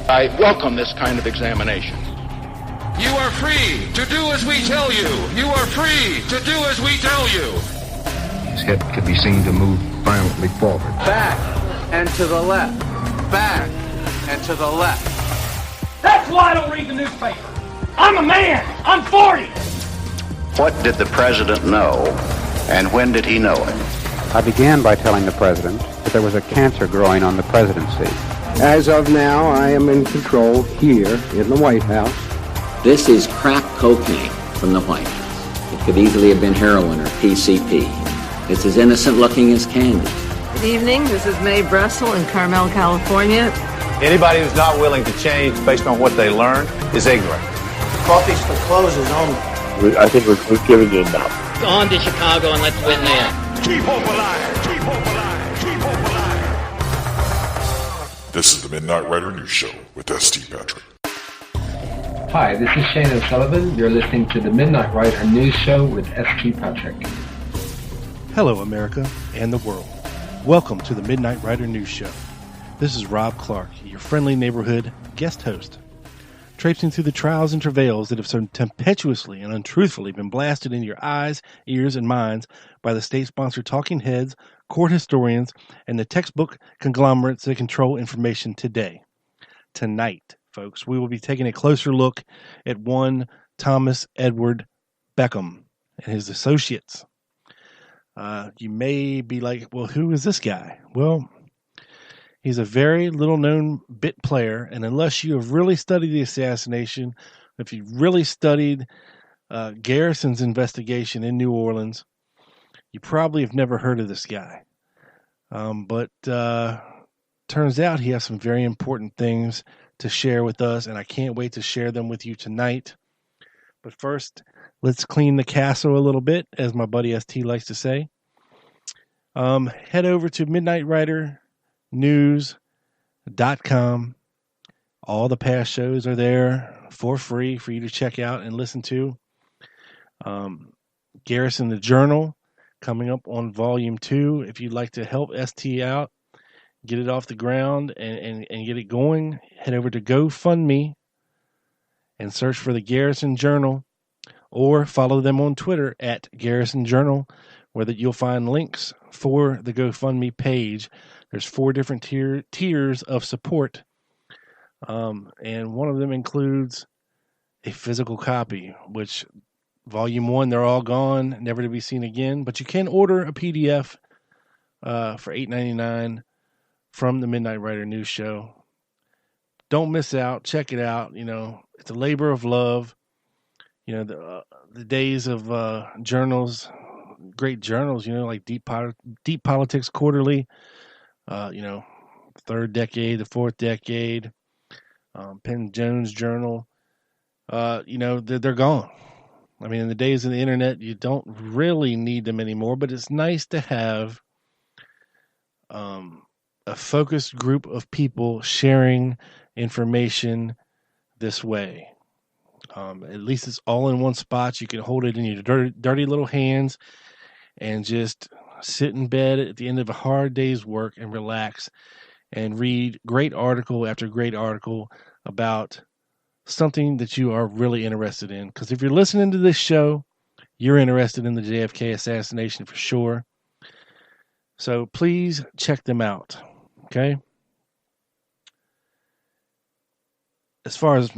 I welcome this kind of examination. You are free to do as we tell you. You are free to do as we tell you. His head could be seen to move violently forward. Back and to the left. Back and to the left. That's why I don't read the newspaper. I'm a man. I'm 40. What did the president know, and when did he know it? I began by telling the president that there was a cancer growing on the presidency. As of now, I am in control here in the White House. This is crack cocaine from the White House. It could easily have been heroin or PCP. It's as innocent looking as candy. Good evening, this is Mae Brussel in Carmel, California. Anybody who's not willing to change based on what they learned is ignorant. Coffee's for closers only. I think we've given you enough. Go on to Chicago and let's win there. Keep hope alive. Keep hope alive. Keep hope alive. This is the Midnight Rider News Show with S.T. Patrick. Hi, this is Shane O'Sullivan. You're listening to the Midnight Rider News Show with S.T. Patrick. Hello, America and the world. Welcome to the Midnight Rider News Show. This is Rob Clark, your friendly neighborhood guest host, traipsing through the trials and travails that have so tempestuously and untruthfully been blasted into your eyes, ears, and minds by the state-sponsored talking heads, court historians, and the textbook conglomerates that control information today. Tonight, folks, we will be taking a closer look at one Thomas Edward Beckham and his associates. You may be like, well, who is this guy? Well, he's a very little-known bit player, and unless you have really studied the assassination, if you've really studied Garrison's investigation in New Orleans, you probably have never heard of this guy. But turns out he has some very important things to share with us, and I can't wait to share them with you tonight. But first, let's clean the castle a little bit, as my buddy ST likes to say. Head over to MidnightRiderNews.com. All the past shows are there for free for you to check out and listen to. Garrison the Journal coming up on Volume 2. If you'd like to help ST out, get it off the ground and get it going, head over to GoFundMe and search for the Garrison Journal, or follow them on Twitter at Garrison Journal, where you'll find links for the GoFundMe page. There's 4 different tiers of support, and one of them includes a physical copy, which Volume 1, they're all gone, never to be seen again, but you can order a PDF for $8.99 from the Midnight Rider News Show. Don't miss out. Check it out. You know, it's a labor of love. You know, the days of journals, great journals, you know, like Deep Politics Quarterly, third decade, the fourth decade, Penn Jones Journal, they're gone. I mean, in the days of the internet, you don't really need them anymore, but it's nice to have a focused group of people sharing information this way. At least it's all in one spot. You can hold it in your dirty little hands and just sit in bed at the end of a hard day's work and relax and read great article after great article about something that you are really interested in. Because if you're listening to this show, you're interested in the JFK assassination for sure. So please check them out. Okay? As far as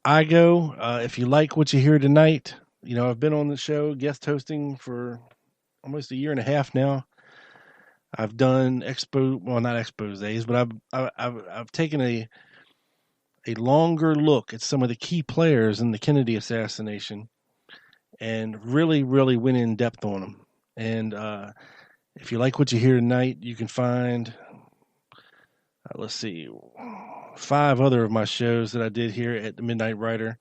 I go, if you like what you hear tonight, you know, I've been on the show guest hosting for almost a year and a half now. I've done not exposés, but I've taken a longer look at some of the key players in the Kennedy assassination and really, really went in depth on them. And if you like what you hear tonight, you can find, 5 other of my shows that I did here at the Midnight Rider.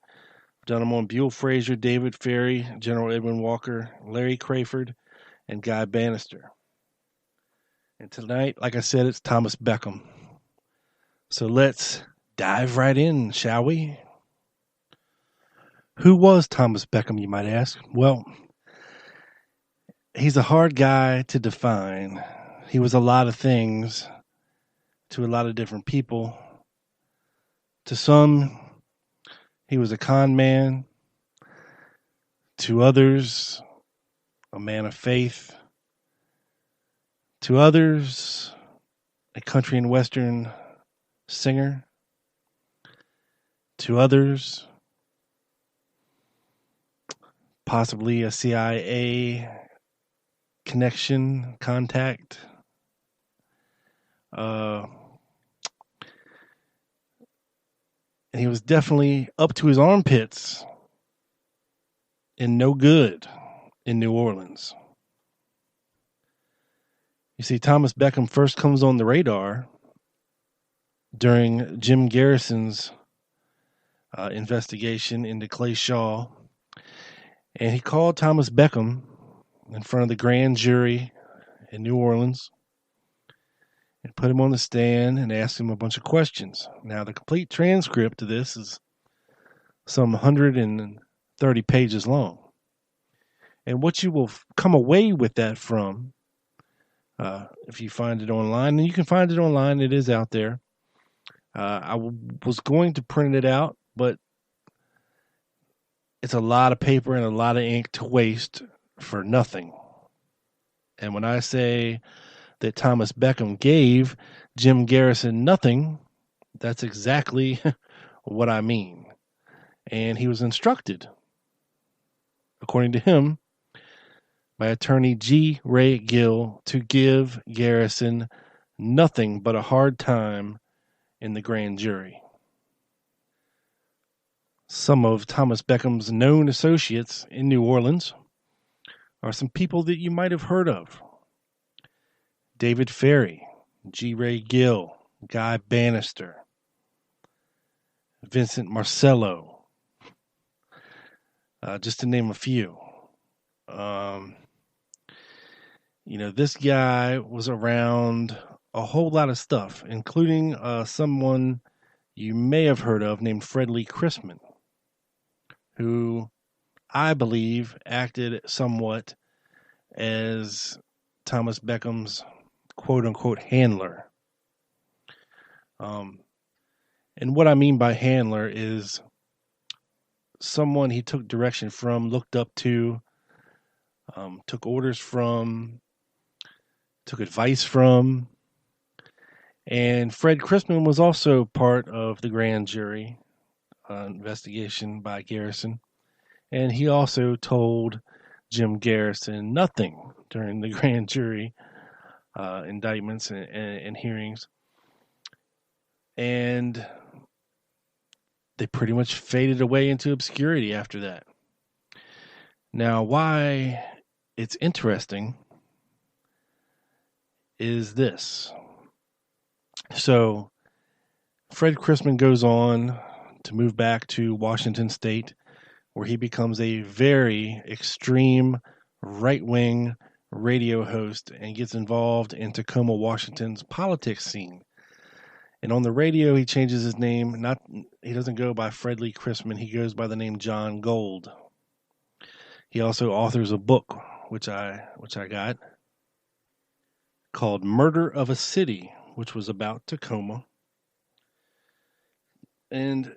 I've done them on Buell Frazier, David Ferry, General Edwin Walker, Larry Crayford, and Guy Bannister. And tonight, like I said, it's Thomas Beckham. So let's dive right in, shall we? Who was Thomas Beckham, you might ask? Well, he's a hard guy to define. He was a lot of things to a lot of different people. To some, he was a con man. To others, a man of faith. To others, a country and western singer. To others, possibly a CIA contact. And he was definitely up to his armpits in no good in New Orleans. You see, Thomas Beckham first comes on the radar during Jim Garrison's investigation into Clay Shaw. And he called Thomas Beckham in front of the grand jury in New Orleans and put him on the stand and asked him a bunch of questions. Now, the complete transcript of this is some 130 pages long. And what you will come away with that from, if you find it online, and you can find it online, it is out there. I was going to print it out, but it's a lot of paper and a lot of ink to waste for nothing. And when I say that Thomas Beckham gave Jim Garrison nothing, that's exactly what I mean. And he was instructed, according to him, by attorney G. Ray Gill to give Garrison nothing but a hard time in the grand jury. Some of Thomas Beckham's known associates in New Orleans are some people that you might have heard of. David Ferry, G. Ray Gill, Guy Bannister, Vincent Marcello, just to name a few. This guy was around a whole lot of stuff, including someone you may have heard of named Fred Lee Chrisman, who I believe acted somewhat as Thomas Beckham's quote-unquote handler. And what I mean by handler is someone he took direction from, looked up to, took orders from, took advice from. And Fred Chrisman was also part of the grand jury investigation by Garrison. And he also told Jim Garrison nothing during the grand jury indictments and hearings. And they pretty much faded away into obscurity after that. Now, why it's interesting is this. So, Fred Chrisman goes on to move back to Washington State, where he becomes a very extreme right-wing radio host and gets involved in Tacoma, Washington's politics scene. And on the radio, he changes his name. He doesn't go by Fred Lee Chrisman. He goes by the name John Gold. He also authors a book, which I got, called Murder of a City, which was about Tacoma. And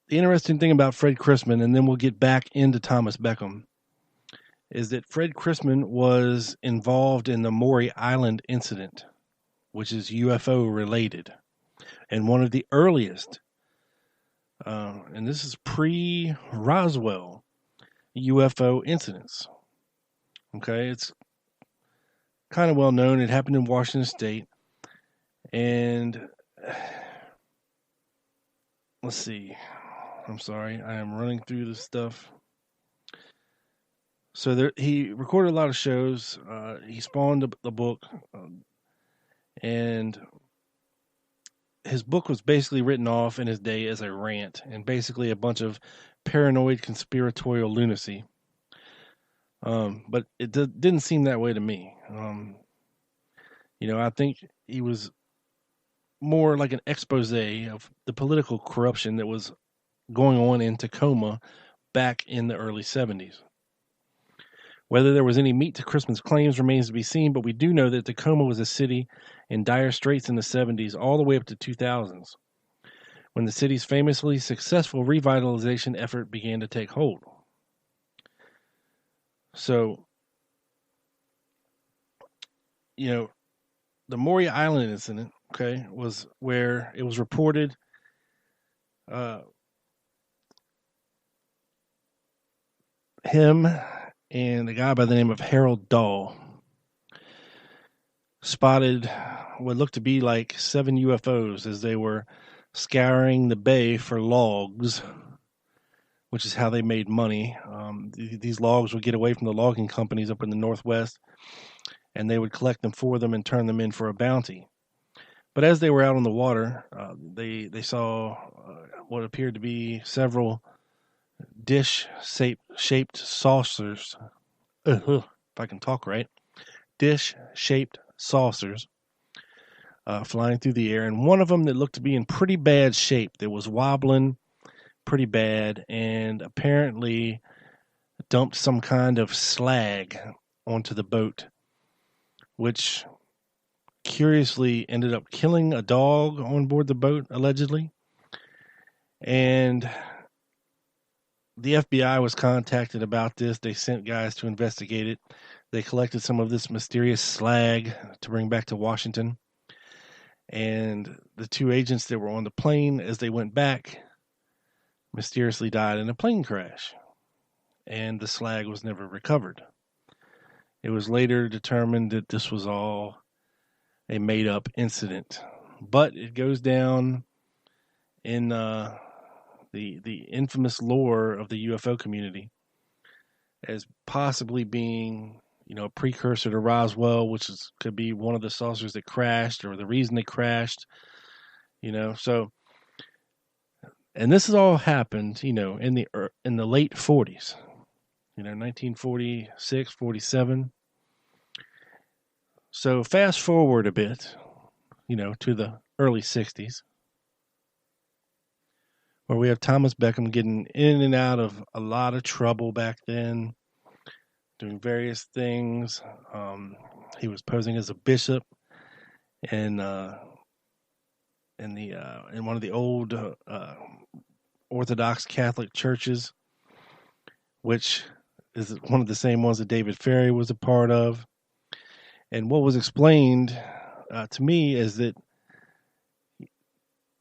the interesting thing about Fred Chrisman, and then we'll get back into Thomas Beckham, is that Fred Chrisman was involved in the Maury Island incident, which is UFO related, and one of the earliest, and this is pre-Roswell, UFO incidents. Okay, it's kind of well known. It happened in Washington State, and let's see. I'm sorry, I am running through this stuff. So he recorded a lot of shows. He spawned the book, and his book was basically written off in his day as a rant and basically a bunch of paranoid conspiratorial lunacy. But it didn't seem that way to me. I think he was more like an expose of the political corruption that was going on in Tacoma back in the early 70s. Whether there was any meat to Christmas claims remains to be seen, but we do know that Tacoma was a city in dire straits in the 70s all the way up to 2000s, when the city's famously successful revitalization effort began to take hold. So, the Maury Island incident, was where it was reported him and a guy by the name of Harold Dahl spotted what looked to be like 7 UFOs as they were scouring the bay for logs, which is how they made money. These logs would get away from the logging companies up in the Northwest, and they would collect them for them and turn them in for a bounty. But as they were out on the water, they saw what appeared to be several dish-shaped saucers. If I can talk right. Dish-shaped saucers flying through the air, and one of them that looked to be in pretty bad shape, that was wobbling pretty bad, and apparently dumped some kind of slag onto the boat, which curiously ended up killing a dog on board the boat, allegedly. And the FBI was contacted about this. They sent guys to investigate it. They collected some of this mysterious slag to bring back to Washington. And the 2 agents that were on the plane, as they went back, mysteriously died in a plane crash. And the slag was never recovered. It was later determined that this was all a made-up incident. But it goes down in the infamous lore of the UFO community as possibly being, a precursor to Roswell, which could be one of the saucers that crashed or the reason they crashed, So, and this has all happened, in the late 40s, 1946, 47. So fast forward a bit, to the early 60s, where we have Thomas Beckham getting in and out of a lot of trouble back then, doing various things. He was posing as a bishop in one of the old Orthodox Catholic churches, which is one of the same ones that David Ferrie was a part of. And what was explained to me is that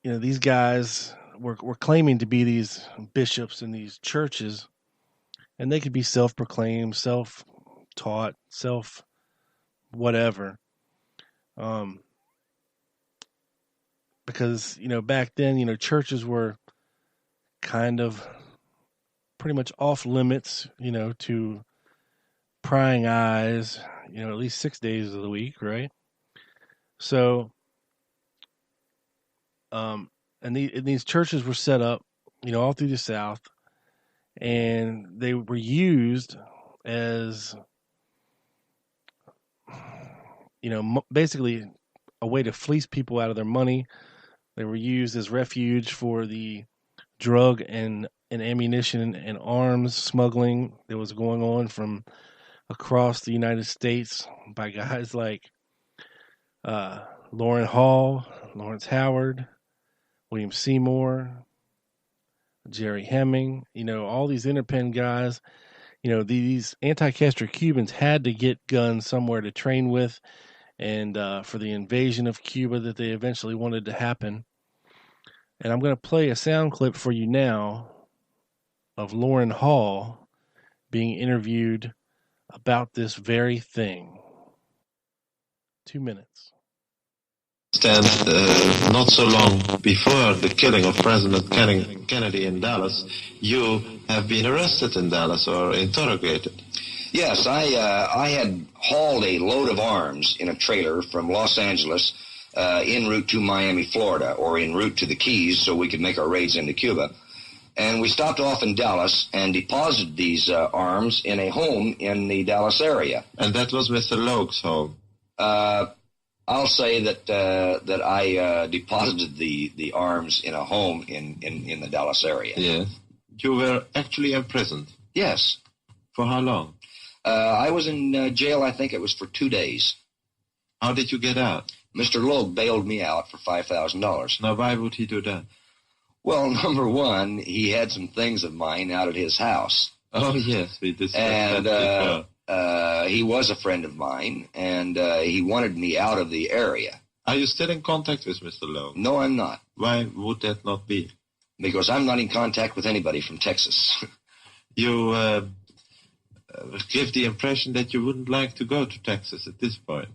these guys were claiming to be these bishops in these churches, and they could be self-proclaimed, self-taught, self-whatever. Because, back then, churches were kind of pretty much off limits, to prying eyes, at least 6 days of the week, right? So, and these churches were set up, all through the South, and they were used as, basically a way to fleece people out of their money. They were used as refuge for the drug and ammunition and arms smuggling that was going on from across the United States by guys like Loren Hall, Lawrence Howard, William Seymour, Jerry Hemming, all these Interpen guys. These anti-Castro Cubans had to get guns somewhere to train with, and for the invasion of Cuba that they eventually wanted to happen. And I'm going to play a sound clip for you now of Loren Hall being interviewed about this very thing. 2 minutes. Not so long before the killing of President Kennedy in Dallas, you have been arrested in Dallas or interrogated. Yes, I had hauled a load of arms in a trailer from Los Angeles en route to Miami, Florida, or en route to the Keys so we could make our raids into Cuba. And we stopped off in Dallas and deposited these arms in a home in the Dallas area. And that was Mr. Logue's home? I'll say that I deposited the arms in a home in the Dallas area. Yes. You were actually imprisoned? Yes. For how long? I was in jail, I think it was for 2 days. How did you get out? Mr. Logue bailed me out for $5,000. Now, why would he do that? Well, number one, he had some things of mine out at his house. Oh, yes, we discussed that before. He was a friend of mine, and he wanted me out of the area. Are you still in contact with Mr. Logue? No, I'm not. Why would that not be? Because I'm not in contact with anybody from Texas. You give the impression that you wouldn't like to go to Texas at this point.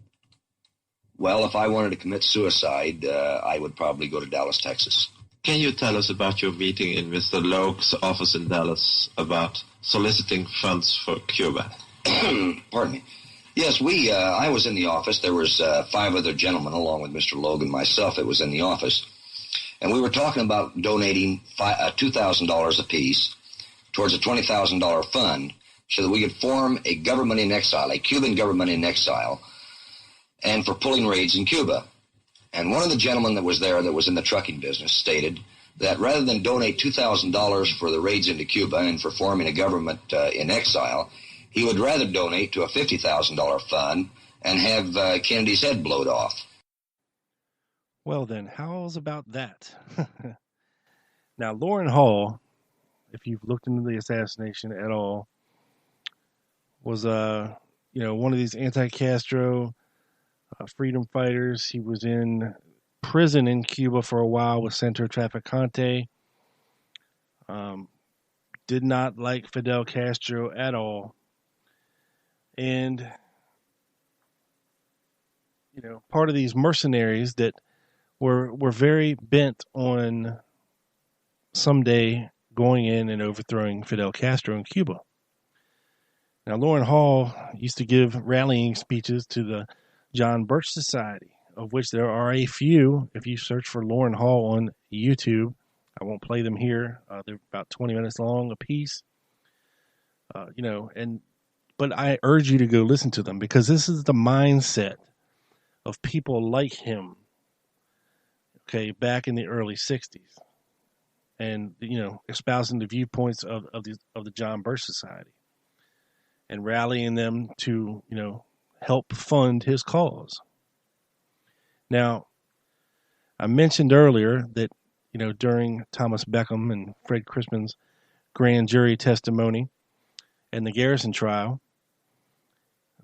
Well, if I wanted to commit suicide, I would probably go to Dallas, Texas. Can you tell us about your meeting in Mr. Logue's office in Dallas about soliciting funds for Cuba? Pardon me. Yes, I was in the office. There was 5 other gentlemen along with Mr. Logue and myself. It was in the office. And we were talking about donating $2,000 apiece towards a $20,000 fund so that we could form a government in exile, a Cuban government in exile, and for pulling raids in Cuba. And one of the gentlemen that was there that was in the trucking business stated that rather than donate $2,000 for the raids into Cuba and for forming a government in exile, he would rather donate to a $50,000 fund and have Kennedy's head blowed off. Well then, how's about that? Now, Loren Hall, if you've looked into the assassination at all, was one of these anti-Castro freedom fighters. He was in prison in Cuba for a while with Centro Traficante. Did not like Fidel Castro at all. And, part of these mercenaries that were very bent on someday going in and overthrowing Fidel Castro in Cuba. Now, Loren Hall used to give rallying speeches to the John Birch Society, of which there are a few. If you search for Loren Hall on YouTube, I won't play them here. They're about 20 minutes long a piece. But I urge you to go listen to them because this is the mindset of people like him, okay, back in the early 60s. And, espousing the viewpoints of the John Birch Society and rallying them to, help fund his cause. Now, I mentioned earlier that, during Thomas Beckham and Fred Crispin's grand jury testimony and the Garrison trial,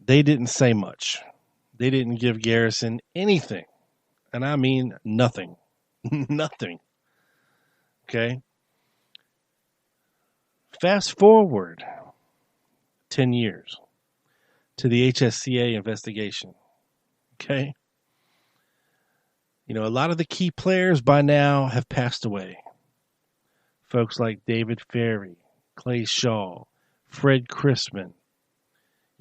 they didn't say much. They didn't give Garrison anything. And I mean nothing. Nothing. Okay? Fast forward 10 years to the HSCA investigation. Okay? A lot of the key players by now have passed away. Folks like David Ferry, Clay Shaw, Fred Crispin.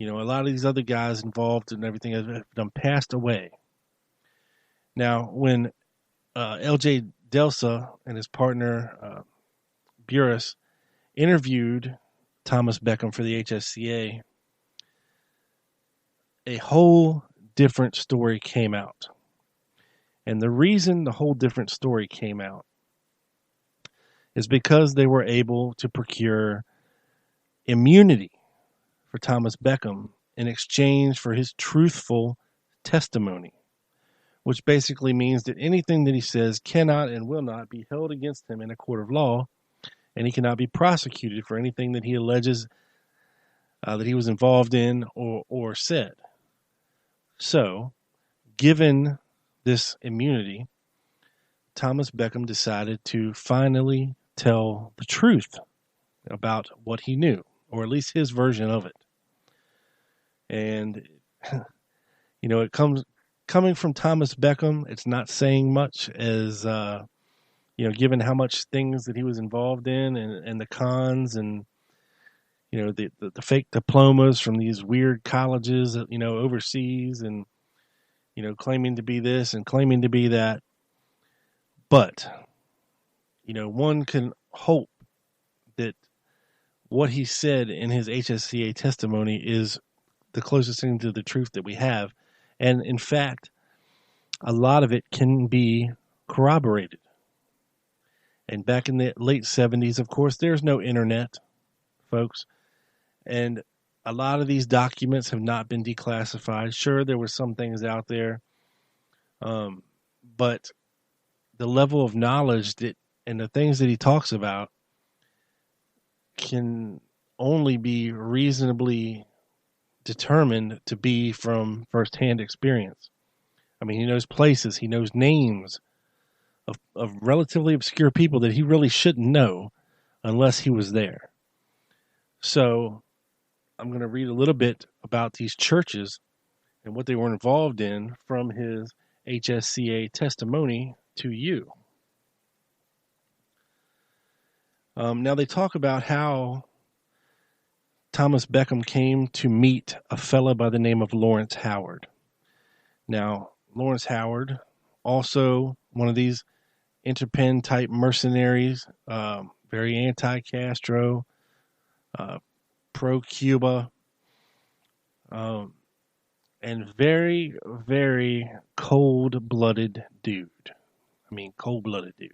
A lot of these other guys involved in everything have done passed away. Now, when L.J. Delsa and his partner, Burris, interviewed Thomas Beckham for the HSCA, a whole different story came out. And the reason the whole different story came out is because they were able to procure immunity for Thomas Beckham in exchange for his truthful testimony, which basically means that anything that he says cannot and will not be held against him in a court of law, and he cannot be prosecuted for anything that he alleges that he was involved in or said. So, given this immunity, Thomas Beckham decided to finally tell the truth about what he knew, or at least his version of it. And, it coming from Thomas Beckham, it's not saying much as, given how much things that he was involved in and the cons and, the fake diplomas from these weird colleges, overseas and, claiming to be this and claiming to be that. But, one can hope that what he said in his HSCA testimony is the closest thing to the truth that we have. And in fact, a lot of it can be corroborated. And back in the late 70s, of course, there's no internet, folks. And a lot of these documents have not been declassified. Sure, there were some things out there, but the level of knowledge that and the things that he talks about can only be reasonably determined to be from firsthand experience. I mean, he knows places, he knows names of relatively obscure people that he really shouldn't know unless he was there. So I'm going to read a little bit about these churches and what they were involved in from his HSCA testimony to you. Now they talk about how Thomas Beckham came to meet a fella by the name of Lawrence Howard. Now, Lawrence Howard, also one of these Interpen type mercenaries, very anti-Castro, pro-Cuba, and very, very cold-blooded dude. I mean, cold-blooded dude.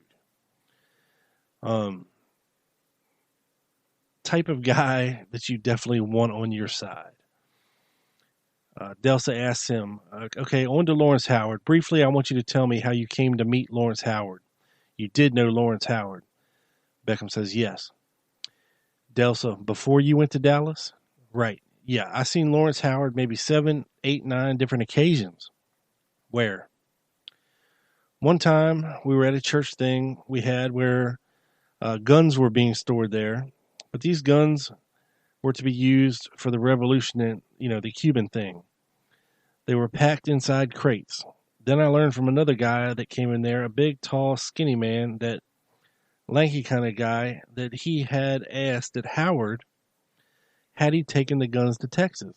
Type of guy that you definitely want on your side. Delsa asks him, okay, on to Lawrence Howard. Briefly, I want you to tell me how you came to meet Lawrence Howard. You did know Lawrence Howard. Beckham says, yes. Delsa, before you went to Dallas? Right. Yeah, I seen Lawrence Howard maybe 7, 8, 9 different occasions. Where? One time we were at a church thing we had where guns were being stored there. But these guns were to be used for the revolution and, the Cuban thing. They were packed inside crates. Then I learned from another guy that came in there, a big, tall, skinny man, that lanky kind of guy, that he had asked that Howard, had he taken the guns to Texas?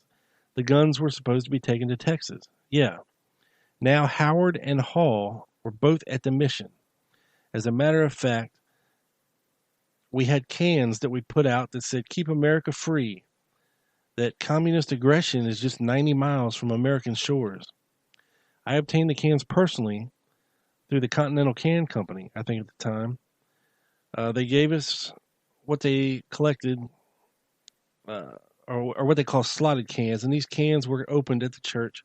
The guns were supposed to be taken to Texas. Yeah. Now Howard and Hall were both at the mission. As a matter of fact, we had cans that we put out that said, keep America free, that communist aggression is just 90 miles from American shores. I obtained the cans personally through the Continental Can Company, I think at the time. They gave us what they collected, or what they call slotted cans, and these cans were opened at the church,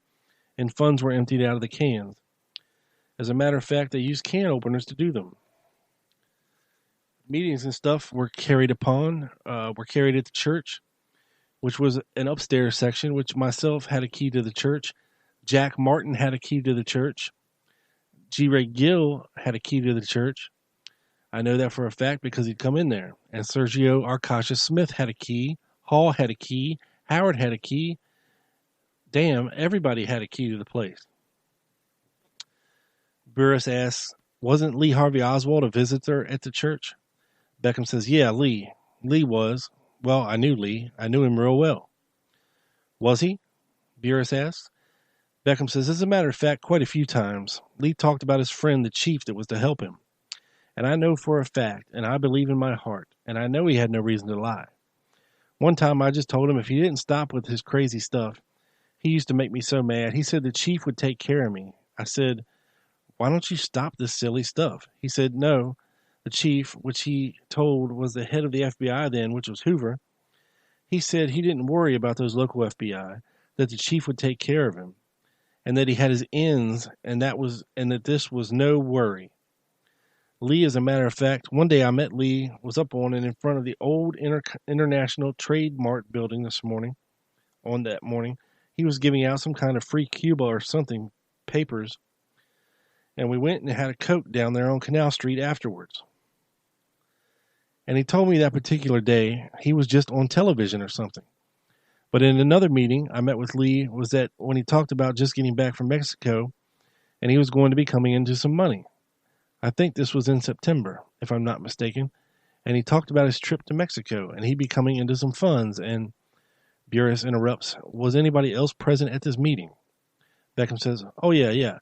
and funds were emptied out of the cans. As a matter of fact, they used can openers to do them. Meetings and stuff were carried at the church, which was an upstairs section, which myself had a key to the church. Jack Martin had a key to the church. G. Ray Gill had a key to the church. I know that for a fact because he'd come in there. And Sergio Arcacha Smith had a key. Hall had a key. Howard had a key. Damn, everybody had a key to the place. Burris asks, wasn't Lee Harvey Oswald a visitor at the church? Beckham says, yeah, Lee. Lee was. Well, I knew Lee. I knew him real well. Was he? Burris asks. Beckham says, as a matter of fact, quite a few times. Lee talked about his friend, the chief that was to help him. And I know for a fact, and I believe in my heart, and I know he had no reason to lie. One time I just told him if he didn't stop with his crazy stuff, he used to make me so mad. He said the chief would take care of me. I said, why don't you stop this silly stuff? He said, no. The chief, which he told was the head of the FBI then, which was Hoover, he said he didn't worry about those local FBI, that the chief would take care of him, and that he had his ends, and that this was no worry. Lee, as a matter of fact, one day I met Lee, was up on and in front of the old International Trade Mart building on that morning. He was giving out some kind of free Cuba or something, papers, and we went and had a Coke down there on Canal Street afterwards. And he told me that particular day he was just on television or something. But in another meeting I met with Lee was that when he talked about just getting back from Mexico and he was going to be coming into some money. I think this was in September, if I'm not mistaken. And he talked about his trip to Mexico and he'd be coming into some funds. And Burris interrupts, was anybody else present at this meeting? Beckham says, oh, yeah.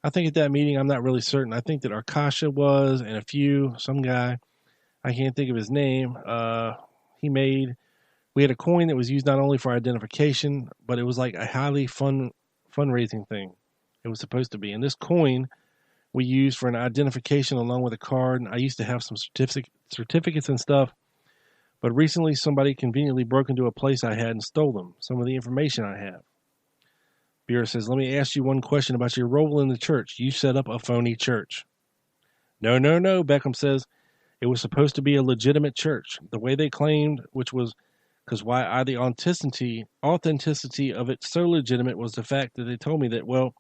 I think at that meeting, I'm not really certain. I think that Arcacha was and some guy. I can't think of his name. We had a coin that was used not only for identification, but it was like a highly fundraising thing. It was supposed to be. And this coin we used for an identification along with a card. And I used to have some certificates and stuff. But recently somebody conveniently broke into a place I had and stole them, some of the information I have. Buer says, let me ask you one question about your role in the church. You set up a phony church. No, Beckham says. It was supposed to be a legitimate church, the way they claimed, which was because the authenticity of it so legitimate was the fact that they told me that, well,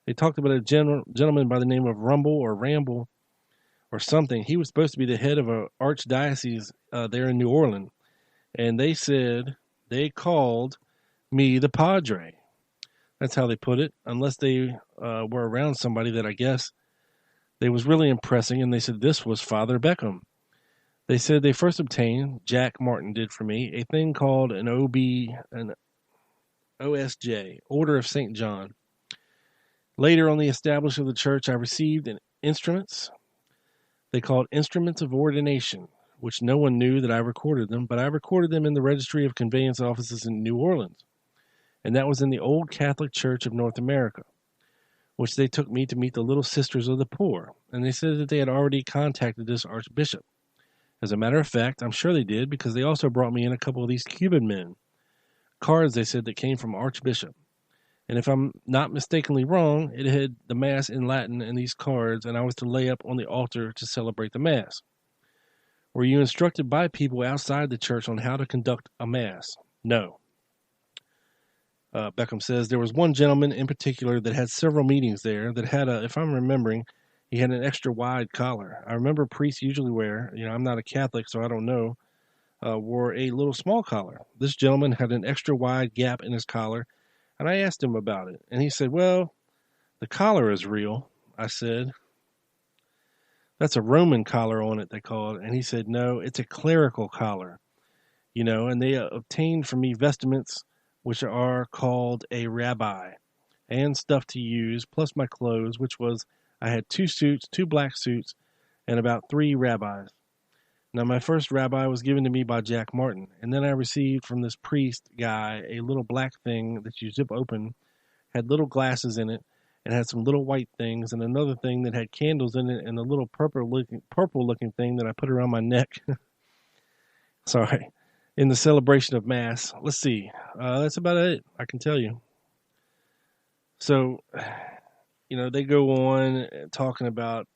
they talked about a gentleman by the name of Rumble or Ramble or something. He was supposed to be the head of an archdiocese there in New Orleans. And they said they called me the Padre. That's how they put it, unless they were around somebody that I guess they was really impressing, and they said this was Father Beckham. They said they first obtained, Jack Martin did for me, a thing called an OSJ, Order of St. John. Later on the establishment of the church, I received instruments they called Instruments of Ordination, which no one knew that I recorded them, but I recorded them in the Registry of Conveyance Offices in New Orleans, and that was in the Old Catholic Church of North America, which they took me to meet the Little Sisters of the Poor, and they said that they had already contacted this archbishop. As a matter of fact, I'm sure they did, because they also brought me in a couple of these Cuban men. Cards, they said, that came from Archbishop. And if I'm not mistakenly wrong, it had the Mass in Latin in these cards, and I was to lay up on the altar to celebrate the Mass. Were you instructed by people outside the church on how to conduct a Mass? No. Beckham says there was one gentleman in particular that had several meetings there that had if I'm remembering, he had an extra wide collar. I remember priests usually wear, I'm not a Catholic, so I don't know, wore a little small collar. This gentleman had an extra wide gap in his collar, and I asked him about it. And he said, well, the collar is real. I said, that's a Roman collar on it, they call it. And he said, no, it's a clerical collar. And they obtained from me vestments which are called a rabbi, and stuff to use, plus my clothes, which was, I had 2 suits, 2 black suits, and about 3 rabbis. Now, my first rabbi was given to me by Jack Martin, and then I received from this priest guy a little black thing that you zip open, had little glasses in it, and had some little white things, and another thing that had candles in it, and a little purple-looking thing that I put around my neck. Sorry. In the celebration of Mass. Let's see. That's about it, I can tell you. So, they go on talking about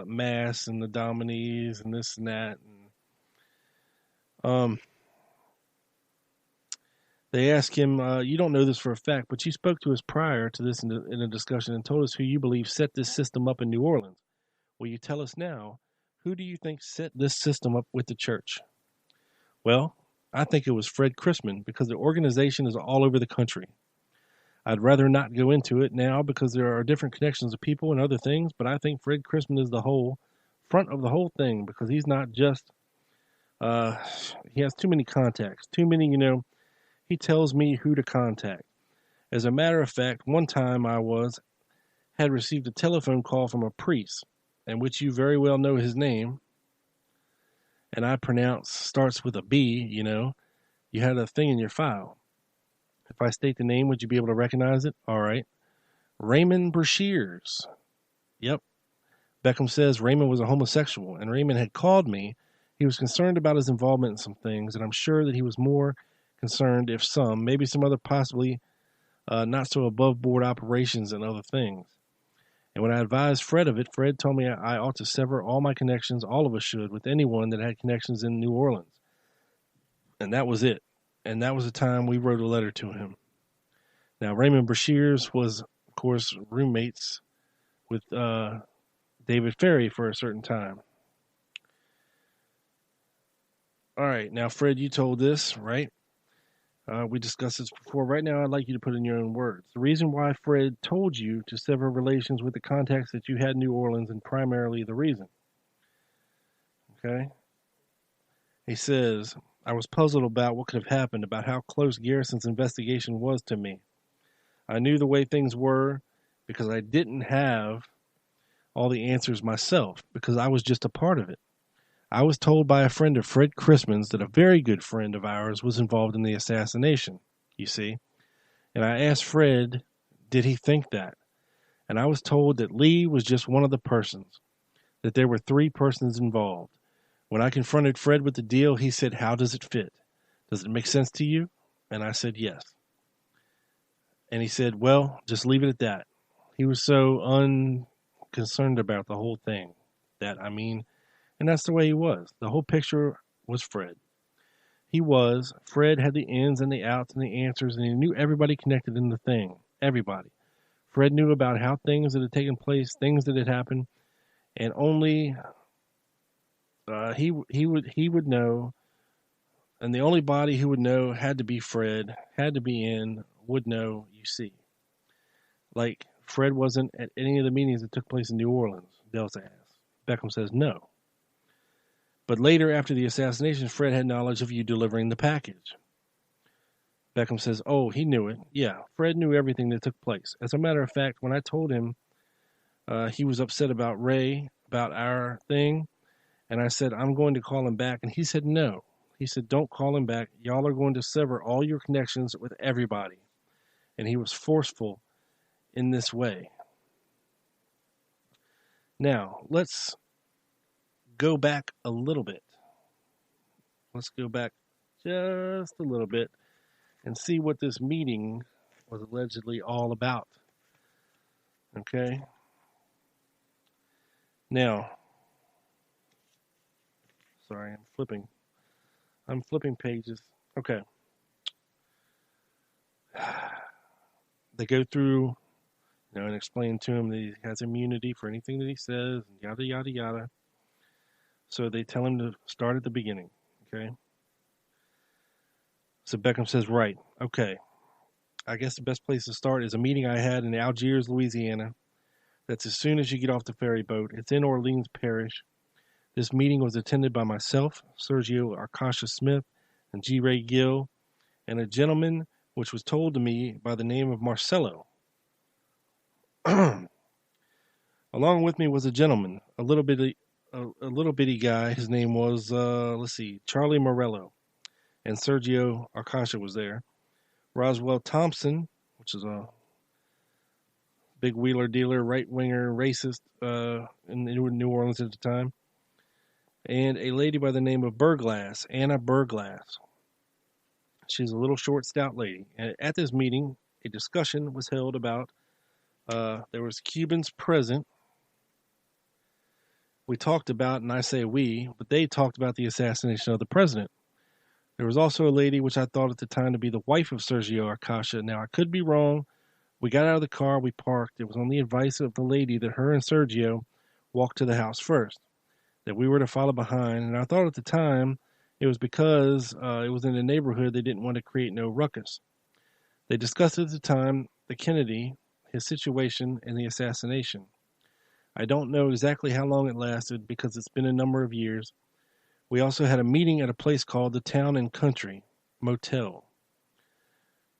Mass and the Dominies and this and that. And, they ask him, you don't know this for a fact, but you spoke to us prior to this in a discussion and told us who you believe set this system up in New Orleans. Will you tell us now, who do you think set this system up with the church? Well, I think it was Fred Chrisman, because the organization is all over the country. I'd rather not go into it now because there are different connections of people and other things, but I think Fred Chrisman is the whole front of the whole thing, because he's not just, he has too many contacts, too many, he tells me who to contact. As a matter of fact, one time I had received a telephone call from a priest, in which you very well know his name, and I pronounce starts with a B, you had a thing in your file. If I state the name, would you be able to recognize it? All right. Raymond Brashears. Yep. Beckham says Raymond was a homosexual, and Raymond had called me. He was concerned about his involvement in some things, and I'm sure that he was more concerned maybe some other possibly not so above board operations and other things. And when I advised Fred of it, Fred told me I ought to sever all my connections, all of us should, with anyone that had connections in New Orleans. And that was it. And that was the time we wrote a letter to him. Now, Raymond Brashears was, of course, roommates with David Ferry for a certain time. All right. Now, Fred, you told this, right? We discussed this before. Right now, I'd like you to put in your own words. The reason why Fred told you to sever relations with the contacts that you had in New Orleans, and primarily the reason. Okay? He says, I was puzzled about what could have happened, about how close Garrison's investigation was to me. I knew the way things were because I didn't have all the answers myself, because I was just a part of it. I was told by a friend of Fred Chrisman's that a very good friend of ours was involved in the assassination, you see. And I asked Fred, did he think that? And I was told that Lee was just one of the persons, that there were 3 persons involved. When I confronted Fred with the deal, he said, "How does it fit? Does it make sense to you?" And I said, "Yes." And he said, "Well, just leave it at that." He was so unconcerned about the whole thing and that's the way he was. The whole picture was Fred. Fred had the ins and the outs and the answers, and he knew everybody connected in the thing. Everybody. Fred knew about how things that had taken place, things that had happened, and only he would know, and the only body who would know had to be Fred, would know, you see. Like, Fred wasn't at any of the meetings that took place in New Orleans, Delsa asks. Beckham says no. But later, after the assassination, Fred had knowledge of you delivering the package. Beckham says, oh, he knew it. Yeah, Fred knew everything that took place. As a matter of fact, when I told him he was upset about Ray, about our thing, and I said, I'm going to call him back, and he said no. He said, don't call him back. Y'all are going to sever all your connections with everybody. And he was forceful in this way. Now, let's go back a little bit. Let's go back just a little bit and see what this meeting was allegedly all about. Okay? Now, sorry, I'm flipping pages. Okay. They go through, and explain to him that he has immunity for anything that he says, and yada, yada, yada. So they tell him to start at the beginning, okay? So Beckham says, right, okay. I guess the best place to start is a meeting I had in Algiers, Louisiana. That's as soon as you get off the ferry boat. It's in Orleans Parish. This meeting was attended by myself, Sergio Arcacha Smith, and G. Ray Gill, and a gentleman which was told to me by the name of Marcelo. Along with me was a gentleman, a little bitty guy. His name was, Charlie Morello. And Sergio Arcacha was there. Roswell Thompson, which is a big wheeler dealer, right-winger, racist in New Orleans at the time. And a lady by the name of Burglass, Anna Burglass. She's a little short, stout lady. And at this meeting, a discussion was held about, there was Cubans present. We talked about, and I say we, but they talked about the assassination of the president. There was also a lady, which I thought at the time to be the wife of Sergio Arcacha. Now, I could be wrong. We got out of the car, we parked. It was on the advice of the lady that her and Sergio walked to the house first, that we were to follow behind. And I thought at the time it was because it was in the neighborhood they didn't want to create no ruckus. They discussed at the time the Kennedy, his situation, and the assassination. I don't know exactly how long it lasted because it's been a number of years. We also had a meeting at a place called the Town and Country Motel.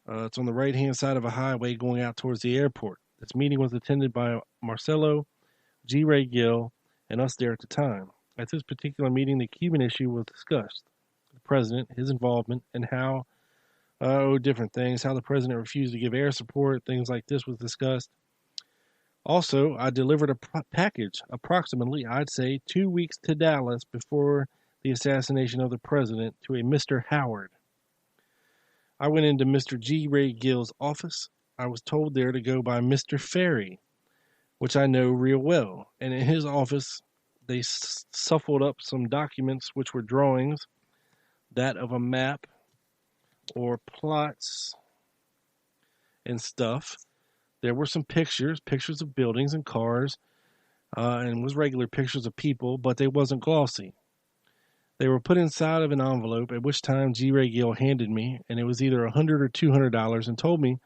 It's on the right-hand side of a highway going out towards the airport. This meeting was attended by Marcelo, G. Ray Gill, and us there at the time. At this particular meeting, the Cuban issue was discussed. The president, his involvement, and how, different things, how the president refused to give air support, things like this was discussed. Also, I delivered a package approximately, I'd say, 2 weeks to Dallas before the assassination of the president to a Mr. Howard. I went into Mr. G. Ray Gill's office. I was told there to go by Mr. Ferry, which I know real well. And in his office, they shuffled up some documents which were drawings, that of a map or plots and stuff. There were some pictures of buildings and cars, and was regular pictures of people, but they wasn't glossy. They were put inside of an envelope, at which time G. Ray Gill handed me, and it was either $100 or $200, and told me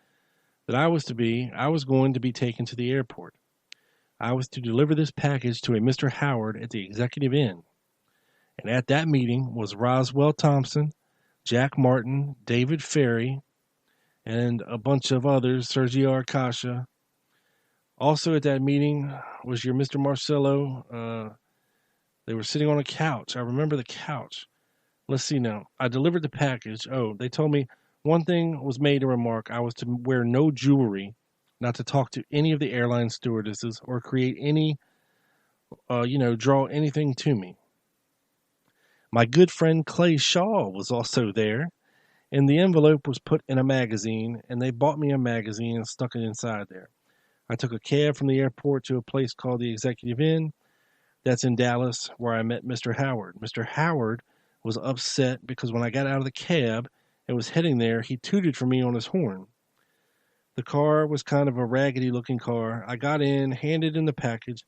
that I was going to be taken to the airport. I was to deliver this package to a Mr. Howard at the Executive Inn. And at that meeting was Roswell Thompson, Jack Martin, David Ferry, and a bunch of others, Sergio Arcacha. Also at that meeting was your Mr. Marcelo. They were sitting on a couch. I remember the couch. Let's see now. I delivered the package. Oh, they told me one thing was made a remark. I was to wear no jewelry, not to talk to any of the airline stewardesses or create any, draw anything to me. My good friend Clay Shaw was also there, and the envelope was put in a magazine, and they bought me a magazine and stuck it inside there. I took a cab from the airport to a place called the Executive Inn. That's in Dallas, where I met Mr. Howard. Mr. Howard was upset because when I got out of the cab and was heading there, he tooted for me on his horn. The car was kind of a raggedy-looking car. I got in, handed him the package,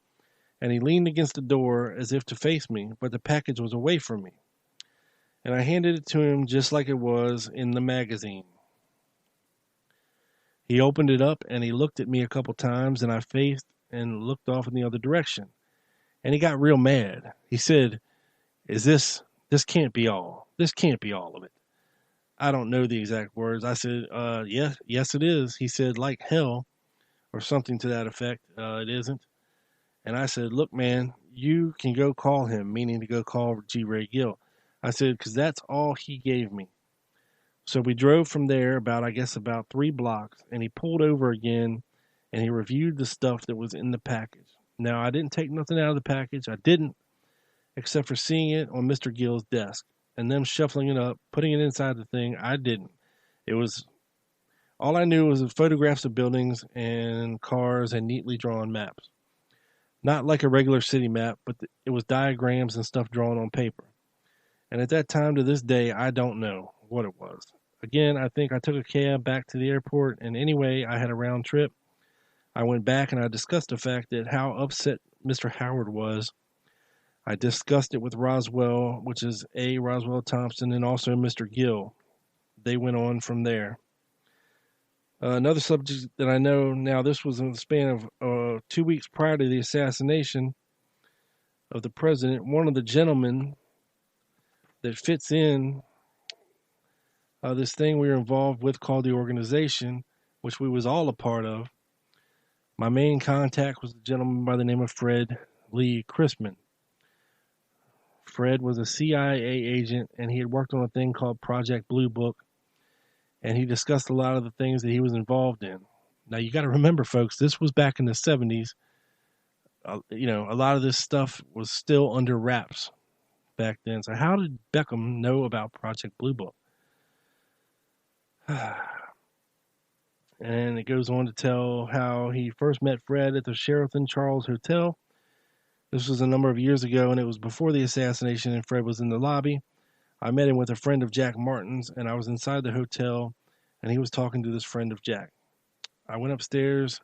and he leaned against the door as if to face me, but the package was away from me. And I handed it to him just like it was in the magazine. He opened it up, and he looked at me a couple times, and I faced and looked off in the other direction. And he got real mad. He said, this can't be all. This can't be all of it. I don't know the exact words. I said, yes, it is. He said, like hell, or something to that effect. It isn't. And I said, look, man, you can go call him, meaning to go call G. Ray Gill. I said, because that's all he gave me. So we drove from there about 3 blocks, and he pulled over again, and he reviewed the stuff that was in the package. Now, I didn't take nothing out of the package. I didn't, except for seeing it on Mr. Gill's desk, and them shuffling it up, putting it inside the thing. I didn't. It was, all I knew was the photographs of buildings and cars and neatly drawn maps. Not like a regular city map, but it was diagrams and stuff drawn on paper. And at that time, to this day, I don't know what it was. Again, I think I took a cab back to the airport, and anyway, I had a round trip. I went back and I discussed the fact that how upset Mr. Howard was. I discussed it with Roswell, which is A. Roswell Thompson, and also Mr. Gill. They went on from there. Another subject that I know now, this was in the span of 2 weeks prior to the assassination of the president. One of the gentlemen that fits in this thing we were involved with called the organization, which we was all a part of. My main contact was a gentleman by the name of Fred Lee Chrisman. Fred was a CIA agent, and he had worked on a thing called Project Blue Book, and he discussed a lot of the things that he was involved in. Now, you got to remember, folks, this was back in the 70s. A lot of this stuff was still under wraps back then. So how did Beckham know about Project Blue Book? And it goes on to tell how he first met Fred at the Sheraton Charles Hotel. This was a number of years ago, and it was before the assassination, and Fred was in the lobby. I met him with a friend of Jack Martin's, and I was inside the hotel, and he was talking to this friend of Jack. I went upstairs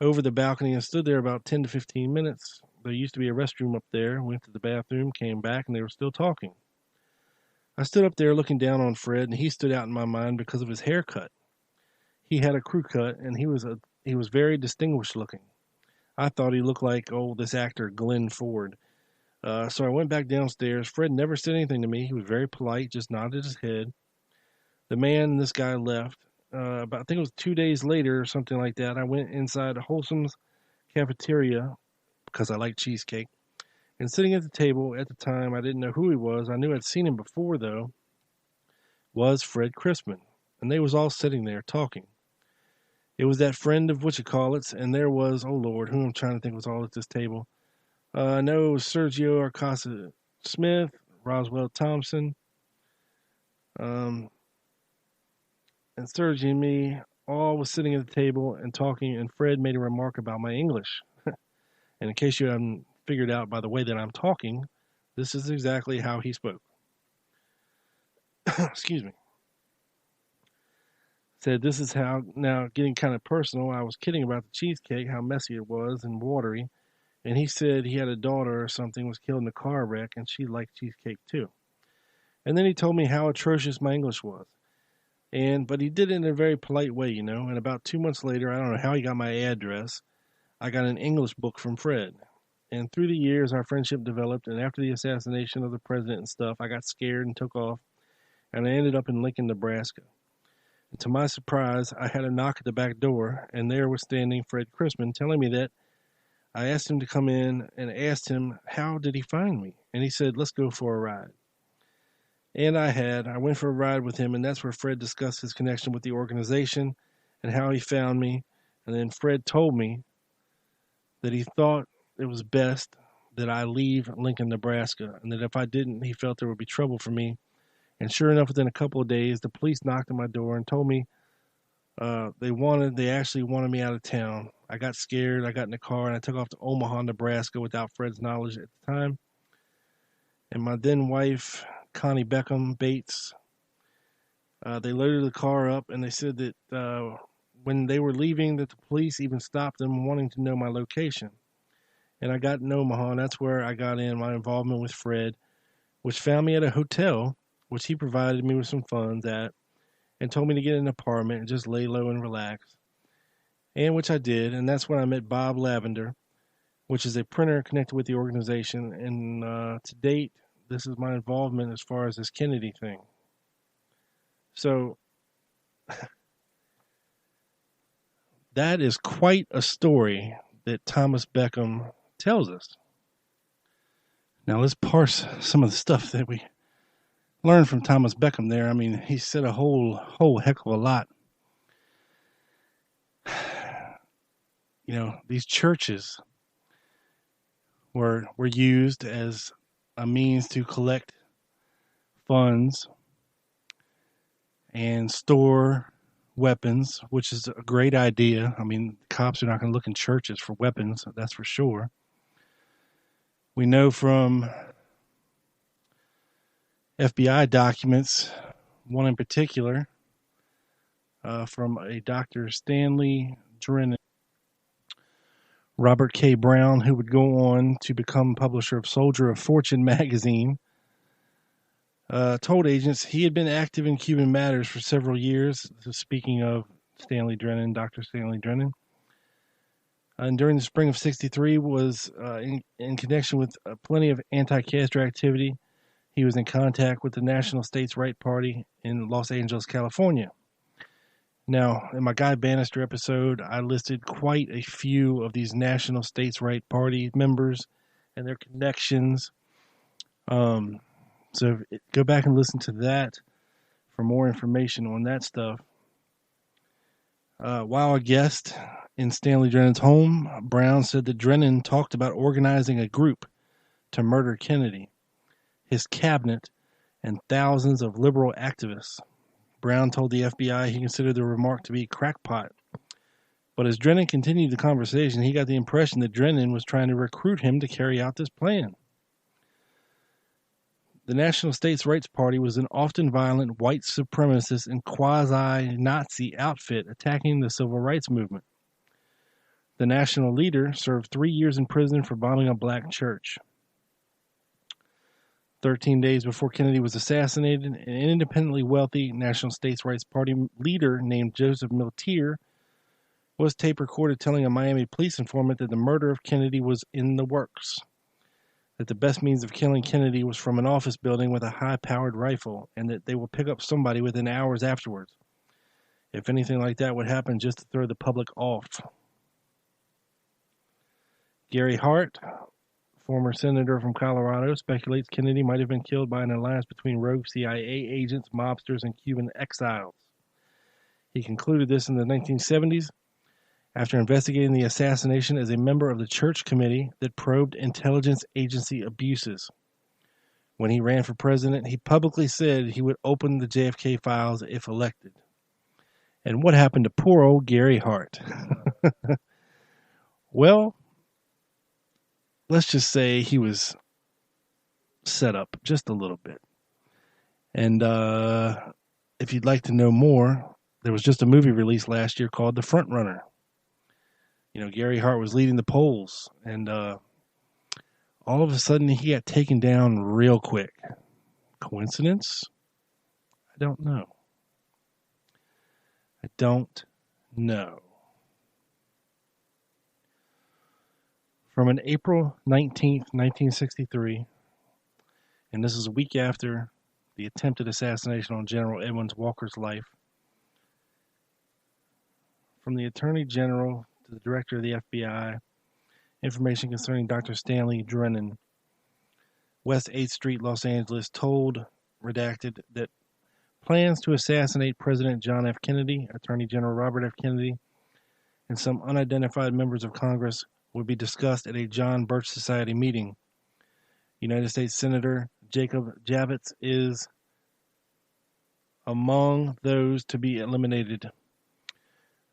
over the balcony and stood there about 10 to 15 minutes. There used to be a restroom up there. Went to the bathroom, came back, and they were still talking. I stood up there looking down on Fred, and he stood out in my mind because of his haircut. He had a crew cut, and he was very distinguished looking. I thought he looked like, this actor Glenn Ford. So I went back downstairs. Fred never said anything to me. He was very polite, just nodded his head. The man and this guy left. I think it was 2 days later or something like that. I went inside Wholesom's cafeteria because I like cheesecake. And sitting at the table at the time, I didn't know who he was. I knew I'd seen him before, though, was Fred Chrisman. And they was all sitting there talking. It was that friend of whatchamacallits, and there was, who I'm trying to think was all at this table. I know it was Sergio Arcasa Smith, Roswell Thompson, and Sergio and me all was sitting at the table and talking, and Fred made a remark about my English. And in case you haven't figured out by the way that I'm talking, this is exactly how he spoke. Excuse me. Said, this is how, now getting kind of personal, I was kidding about the cheesecake, how messy it was and watery. And he said he had a daughter or something was killed in a car wreck, and she liked cheesecake too. And then he told me how atrocious my English was. But he did it in a very polite way, And about 2 months later, I don't know how he got my address, I got an English book from Fred. And through the years, our friendship developed, and after the assassination of the president and stuff, I got scared and took off, and I ended up in Lincoln, Nebraska. And to my surprise, I had a knock at the back door, and there was standing Fred Chrisman telling me that. I asked him to come in and asked him, how did he find me? And he said, let's go for a ride. And I went for a ride with him, and that's where Fred discussed his connection with the organization and how he found me. And then Fred told me that he thought it was best that I leave Lincoln, Nebraska, and that if I didn't, he felt there would be trouble for me. And sure enough, within a couple of days, the police knocked on my door and told me they actually wanted me out of town. I got scared. I got in the car and I took off to Omaha, Nebraska without Fred's knowledge at the time. And my then wife, Connie Beckham Bates, they loaded the car up and they said that when they were leaving, that the police even stopped them wanting to know my location. And I got in Omaha, and that's where I got in my involvement with Fred, which found me at a hotel, which he provided me with some funds at, and told me to get an apartment and just lay low and relax. And which I did, and that's when I met Bob Lavender, which is a printer connected with the organization. And to date, this is my involvement as far as this Kennedy thing. So that is quite a story that Thomas Beckham tells us. Now let's parse some of the stuff that we learned from Thomas Beckham there. I mean, he said a whole heck of a lot. You know, these churches were used as a means to collect funds and store weapons, which is a great idea. I mean, cops are not going to look in churches for weapons, that's for sure. We know from FBI documents, one in particular, from a Dr. Stanley Drennan, Robert K. Brown, who would go on to become publisher of Soldier of Fortune magazine, told agents he had been active in Cuban matters for several years. Speaking of Stanley Drennan, Dr. Stanley Drennan. And during the spring of '63 was in connection with plenty of anti-Castro activity. He was in contact with the National States Right Party in Los Angeles, California. Now, in my Guy Bannister episode, I listed quite a few of these National States Right Party members and their connections. So go back and listen to that for more information on that stuff. While a guest in Stanley Drennan's home, Brown said that Drennan talked about organizing a group to murder Kennedy, his cabinet, and thousands of liberal activists. Brown told the FBI he considered the remark to be crackpot. But as Drennan continued the conversation, he got the impression that Drennan was trying to recruit him to carry out this plan. The National States Rights Party was an often violent white supremacist and quasi-Nazi outfit attacking the civil rights movement. The national leader served 3 years in prison for bombing a black church. 13 days before Kennedy was assassinated, an independently wealthy National States Rights Party leader named Joseph Miltier was tape recorded telling a Miami police informant that the murder of Kennedy was in the works, that the best means of killing Kennedy was from an office building with a high-powered rifle, and that they will pick up somebody within hours afterwards. If anything like that would happen, just to throw the public off. Gary Hart, former senator from Colorado, speculates Kennedy might have been killed by an alliance between rogue CIA agents, mobsters, and Cuban exiles. He concluded this in the 1970s after investigating the assassination as a member of the Church Committee that probed intelligence agency abuses. When he ran for president, he publicly said he would open the JFK files if elected. And what happened to poor old Gary Hart? Well, let's just say he was set up just a little bit. And if you'd like to know more, there was just a movie released last year called The Front Runner. You know, Gary Hart was leading the polls, and all of a sudden he got taken down real quick. Coincidence? I don't know. I don't know. From an April 19th, 1963, and this is a week after the attempted assassination on General Edwin Walker's life, from the Attorney General to the Director of the FBI, information concerning Dr. Stanley Drennan, West 8th Street, Los Angeles, told, redacted, that plans to assassinate President John F. Kennedy, Attorney General Robert F. Kennedy, and some unidentified members of Congress would be discussed at a John Birch Society meeting United States Senator Jacob Javits is among those to be eliminated.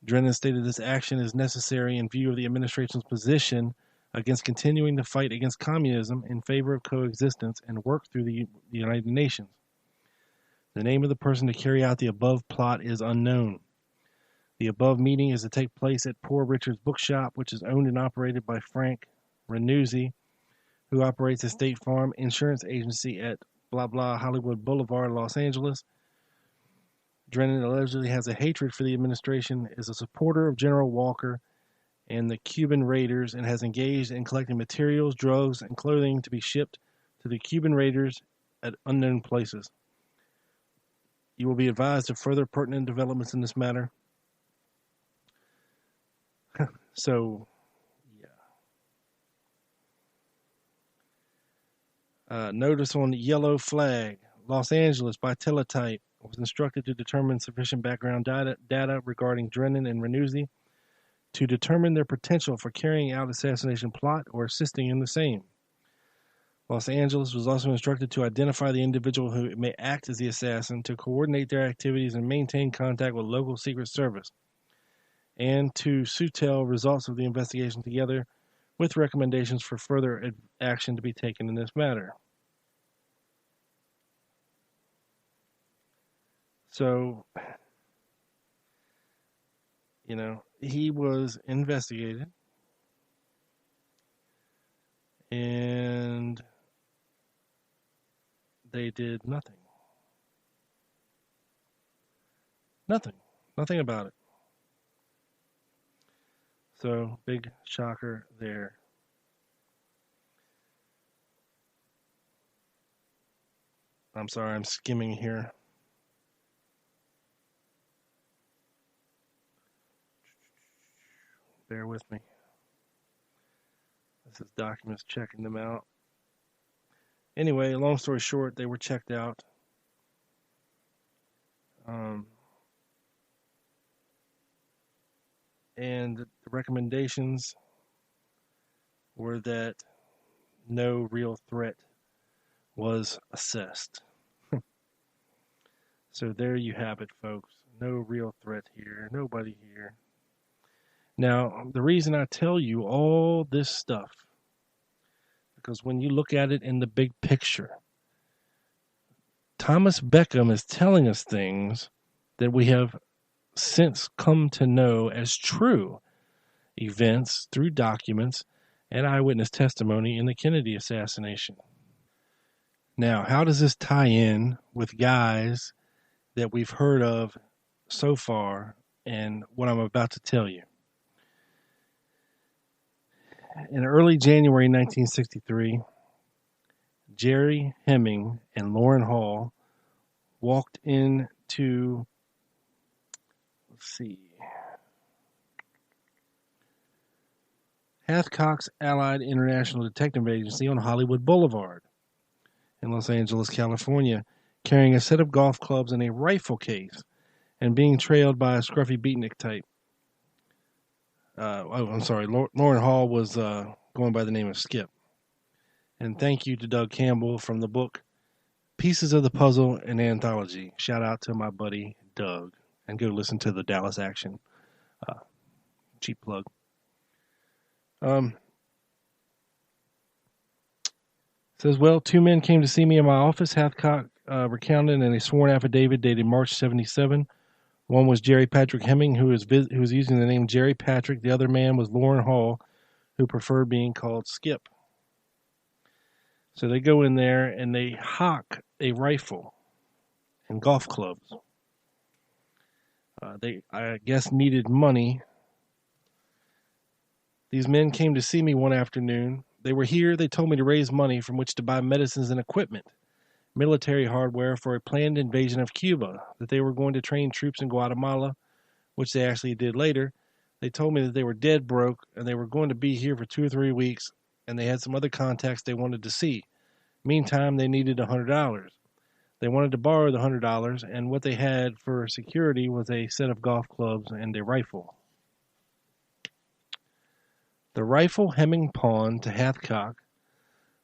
Drennan stated this action is necessary in view of the administration's position against continuing the fight against communism in favor of coexistence and work through the United Nations. The name of the person to carry out the above plot is unknown. The above meeting is to take place at Poor Richard's Bookshop, which is owned and operated by Frank Renuzzi, who operates a State Farm insurance agency at blah blah Hollywood Boulevard, Los Angeles. Drennan allegedly has a hatred for the administration, is a supporter of General Walker and the Cuban raiders, and has engaged in collecting materials, drugs, and clothing to be shipped to the Cuban raiders at unknown places. You will be advised of further pertinent developments in this matter. So, yeah. Notice on Yellow Flag, Los Angeles by Teletype was instructed to determine sufficient background data regarding Drennan and Renuzzi to determine their potential for carrying out assassination plot or assisting in the same. Los Angeles was also instructed to identify the individual who may act as the assassin, to coordinate their activities and maintain contact with local Secret Service, and to sootell results of the investigation together with recommendations for further action to be taken in this matter. So, he was investigated, and they did nothing. Nothing about it. So, big shocker there. I'm sorry, I'm skimming here. Bear with me. This is documents checking them out. Anyway, long story short, they were checked out. And the recommendations were that no real threat was assessed. So there you have it, folks. No real threat here. Nobody here. Now, the reason I tell you all this stuff, because when you look at it in the big picture, Thomas Beckham is telling us things that we have since come to know as true events through documents and eyewitness testimony in the Kennedy assassination. Now, how does this tie in with guys that we've heard of so far and what I'm about to tell you? In early January 1963, Jerry Hemming and Lauren Hall walked into, Hathcock's Allied International Detective Agency on Hollywood Boulevard in Los Angeles, California, carrying a set of golf clubs and a rifle case, and being trailed by a scruffy beatnik type. Lauren Hall was going by the name of Skip. And thank you to Doug Campbell from the book Pieces of the Puzzle, an Anthology. Shout out to my buddy Doug. And go listen to the Dallas Action. Cheap plug. Says, well, two men came to see me in my office. Hathcock recounted in a sworn affidavit dated March 1977. One was Jerry Patrick Hemming, who was using the name Jerry Patrick. The other man was Lauren Hall, who preferred being called Skip. So they go in there and they hock a rifle and golf clubs. They, I guess, needed money. These men came to see me one afternoon. They were here. They told me to raise money from which to buy medicines and equipment, military hardware for a planned invasion of Cuba, that they were going to train troops in Guatemala, which they actually did later. They told me that they were dead broke and they were going to be here for 2 or 3 weeks, and they had some other contacts they wanted to see. Meantime, they needed $100. They wanted to borrow the $100, and what they had for security was a set of golf clubs and a rifle. The rifle Hemming pawned to Hathcock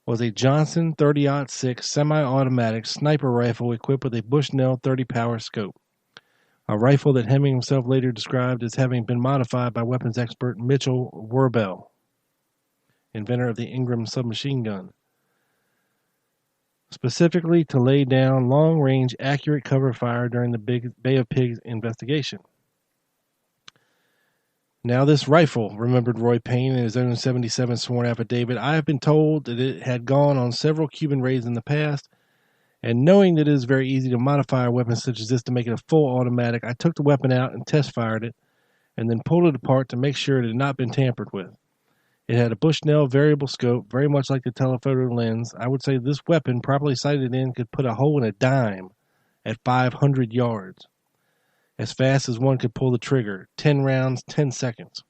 was a Johnson 30-06 semi-automatic sniper rifle equipped with a Bushnell 30 power scope, a rifle that Hemming himself later described as having been modified by weapons expert Mitchell Werbel, inventor of the Ingram submachine gun, specifically to lay down long-range accurate cover fire during the Bay of Pigs investigation. Now this rifle, remembered Roy Payne in his own 77 sworn affidavit, I have been told that it had gone on several Cuban raids in the past, and knowing that it is very easy to modify a weapon such as this to make it a full automatic, I took the weapon out and test fired it, and then pulled it apart to make sure it had not been tampered with. It had a Bushnell variable scope, very much like the telephoto lens. I would say this weapon, properly sighted in, could put a hole in a dime at 500 yards. As fast as one could pull the trigger. 10 rounds, 10 seconds.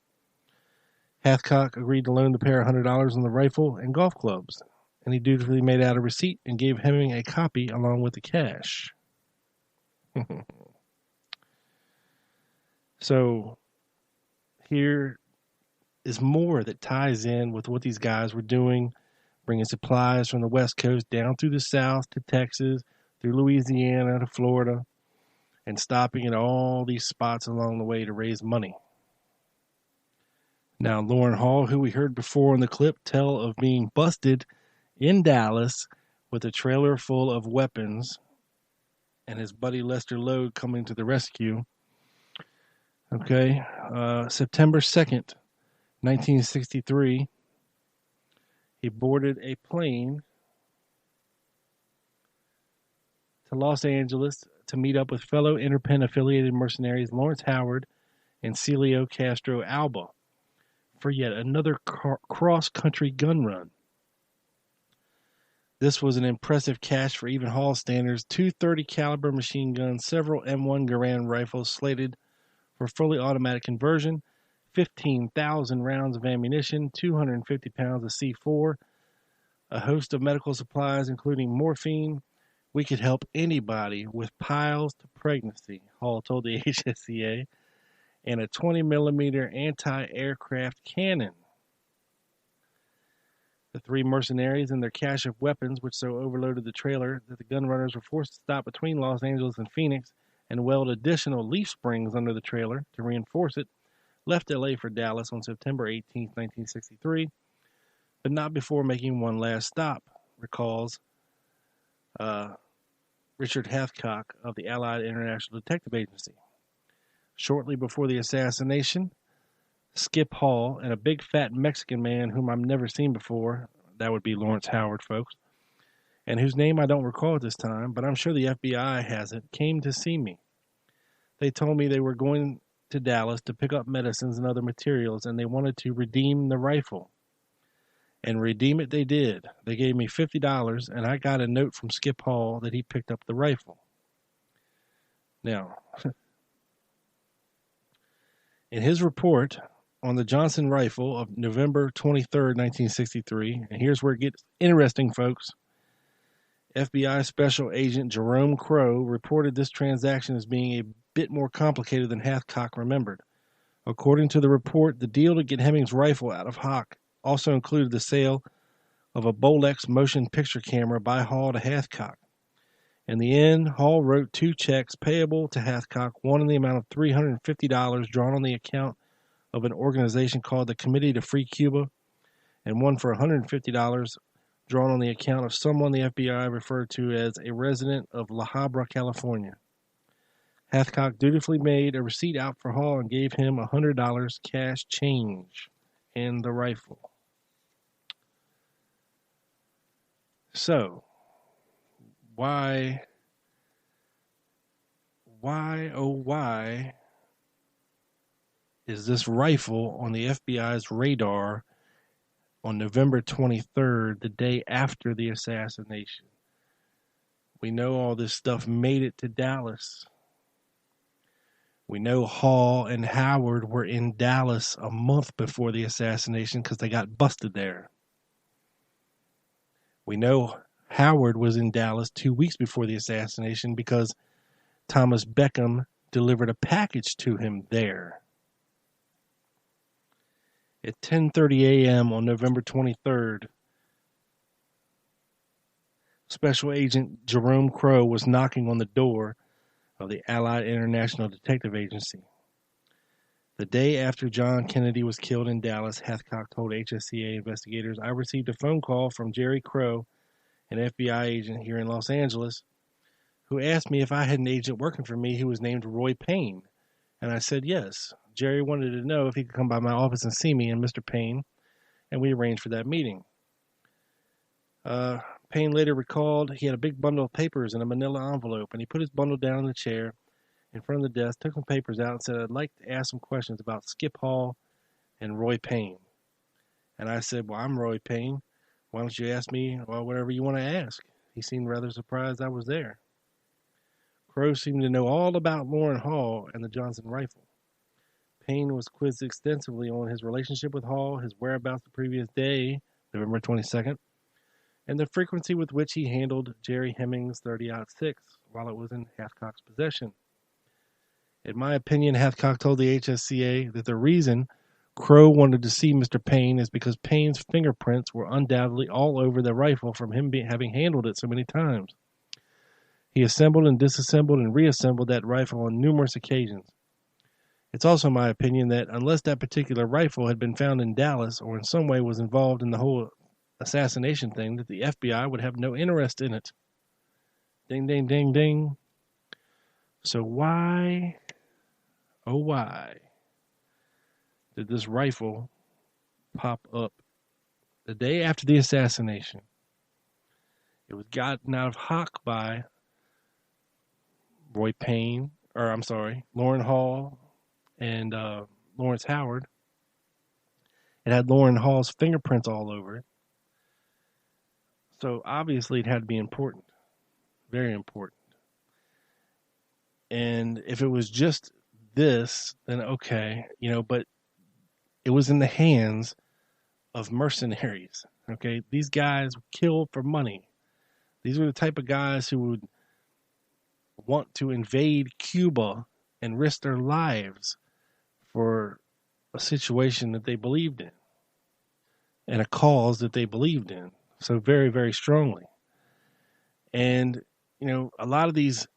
Hathcock agreed to loan the pair $100 on the rifle and golf clubs, and he dutifully made out a receipt and gave Hemming a copy along with the cash. So, here is more that ties in with what these guys were doing, bringing supplies from the West Coast down through the South to Texas, through Louisiana to Florida, and stopping at all these spots along the way to raise money. Now, Lauren Hall, who we heard before in the clip, tell of being busted in Dallas with a trailer full of weapons and his buddy Lester Lode coming to the rescue. Okay, September 2nd, 1963, he boarded a plane to Los Angeles to meet up with fellow Interpen affiliated mercenaries Lawrence Howard and Celio Castro Alba for yet another cross-country gun run. This was an impressive cache for even Hall standards: 230 caliber machine guns, several M1 Garand rifles slated for fully automatic conversion, 15,000 rounds of ammunition, 250 pounds of C4, a host of medical supplies including morphine. We could help anybody with piles to pregnancy, Hall told the HSCA, and a 20-millimeter anti-aircraft cannon. The three mercenaries and their cache of weapons, which so overloaded the trailer that the gun runners were forced to stop between Los Angeles and Phoenix and weld additional leaf springs under the trailer to reinforce it, left L.A. for Dallas on September 18, 1963, but not before making one last stop, recalls Richard Hathcock of the Allied International Detective Agency. Shortly before the assassination, Skip Hall and a big fat Mexican man whom I've never seen before, that would be Lawrence Howard, folks, and whose name I don't recall at this time, but I'm sure the FBI has it, came to see me. They told me they were going to Dallas to pick up medicines and other materials, and they wanted to redeem the rifle. And redeem it they did. They gave me $50, and I got a note from Skip Hall that he picked up the rifle. Now, in his report on the Johnson rifle of November 23rd, 1963, and here's where it gets interesting, folks, FBI Special Agent Jerome Crow reported this transaction as being a bit more complicated than Hathcock remembered. According to the report, the deal to get Hemming's rifle out of Hock also included the sale of a Bolex motion picture camera by Hall to Hathcock. In the end, Hall wrote 2 checks payable to Hathcock, one in the amount of $350 drawn on the account of an organization called the Committee to Free Cuba, and one for $150 drawn on the account of someone the FBI referred to as a resident of La Habra, California. Hathcock dutifully made a receipt out for Hall and gave him $100 cash change and the rifle. So, why is this rifle on the FBI's radar on November 23rd, the day after the assassination? We know all this stuff made it to Dallas. We know Hall and Howard were in Dallas a month before the assassination because they got busted there. We know Howard was in Dallas 2 weeks before the assassination because Thomas Beckham delivered a package to him there. At 10:30 a.m. on November 23rd, Special Agent Jerome Crow was knocking on the door of the Allied International Detective Agency. The day after John Kennedy was killed in Dallas, Hathcock told HSCA investigators, "I received a phone call from Jerry Crow, an FBI agent here in Los Angeles, who asked me if I had an agent working for me who was named Roy Payne. And I said yes. Jerry wanted to know if he could come by my office and see me and Mr. Payne, and we arranged for that meeting." Payne later recalled he had a big bundle of papers in a manila envelope, and he put his bundle down in the chair in front of the desk, took some papers out, and said, "I'd like to ask some questions about Skip Hall and Roy Payne." And I said, "Well, I'm Roy Payne. Why don't you ask me whatever you want to ask?" He seemed rather surprised I was there. Crow seemed to know all about Loren Hall and the Johnson rifle. Payne was quizzed extensively on his relationship with Hall, his whereabouts the previous day, November 22nd, and the frequency with which he handled Jerry Hemmings' .30-06 while it was in Hathcock's possession. In my opinion, Hathcock told the HSCA that the reason Crow wanted to see Mr. Payne is because Payne's fingerprints were undoubtedly all over the rifle from him having handled it so many times. He assembled and disassembled and reassembled that rifle on numerous occasions. It's also my opinion that unless that particular rifle had been found in Dallas or in some way was involved in the whole assassination thing, that the FBI would have no interest in it. Ding, ding, ding, ding. So why, oh why, did this rifle pop up the day after the assassination? It was gotten out of hock by Loren Hall and Lawrence Howard. It had Loren Hall's fingerprints all over it. So obviously it had to be important. Very important. And if it was just this, then okay, but it was in the hands of mercenaries. Okay, these guys killed for money. These were the type of guys who would want to invade Cuba and risk their lives for a situation that they believed in and a cause that they believed in so very, very strongly. And, a lot of these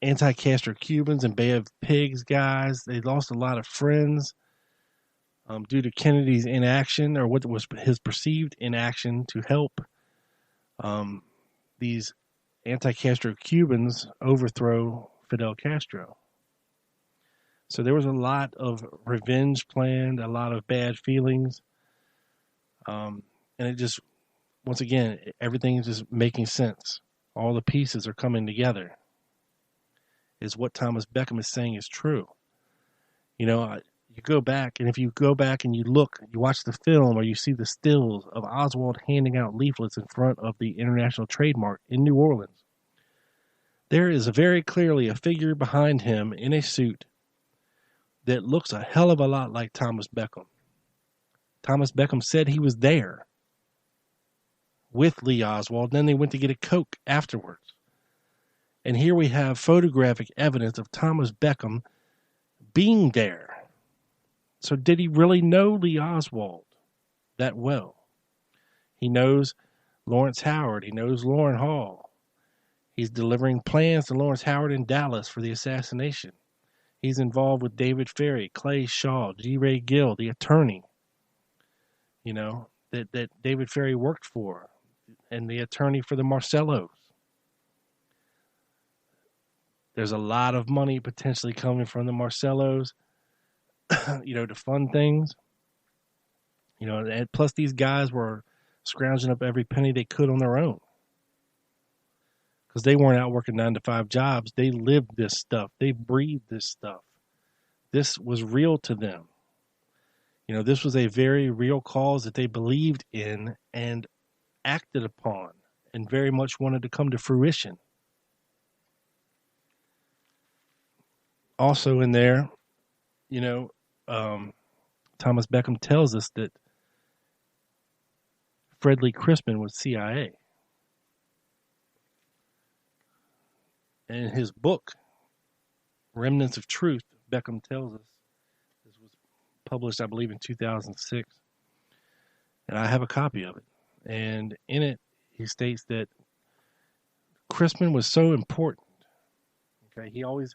anti-Castro Cubans and Bay of Pigs guys, they lost a lot of friends due to Kennedy's inaction, or what was his perceived inaction to help these anti-Castro Cubans overthrow Fidel Castro. So there was a lot of revenge planned, a lot of bad feelings. And it just, once again, everything is just making sense. All the pieces are coming together. Is what Thomas Beckham is saying is true. You go back, and if you go back and you look, you watch the film, or you see the stills of Oswald handing out leaflets in front of the International Trade Mart in New Orleans, there is very clearly a figure behind him in a suit that looks a hell of a lot like Thomas Beckham. Thomas Beckham said he was there with Lee Oswald, and then they went to get a Coke afterwards. And here we have photographic evidence of Thomas Beckham being there. So did he really know Lee Oswald that well? He knows Lawrence Howard. He knows Loren Hall. He's delivering plans to Lawrence Howard in Dallas for the assassination. He's involved with David Ferry, Clay Shaw, G. Ray Gill, the attorney, that David Ferry worked for, and the attorney for the Marcellos. There's a lot of money potentially coming from the Marcellos, to fund things. And plus these guys were scrounging up every penny they could on their own. Because they weren't out working 9-to-5 jobs. They lived this stuff. They breathed this stuff. This was real to them. This was a very real cause that they believed in and acted upon and very much wanted to come to fruition. Also in there, Thomas Beckham tells us that Fred Lee Crispin was CIA. And in his book, Remnants of Truth, Beckham tells us, this was published, I believe, in 2006, and I have a copy of it. And in it, he states that Chrisman was so important. Okay, he always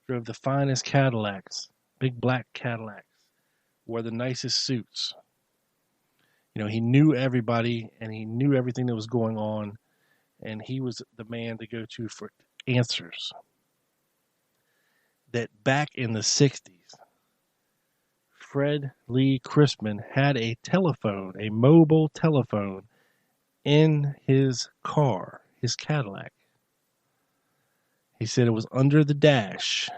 drove the finest Cadillacs, big black Cadillacs, wore the nicest suits. You know, he knew everybody and he knew everything that was going on, and he was the man to go to for answers. That back in the 60s, Fred Lee Chrisman had a telephone, a mobile telephone, in his car, his Cadillac. He said it was under the dash.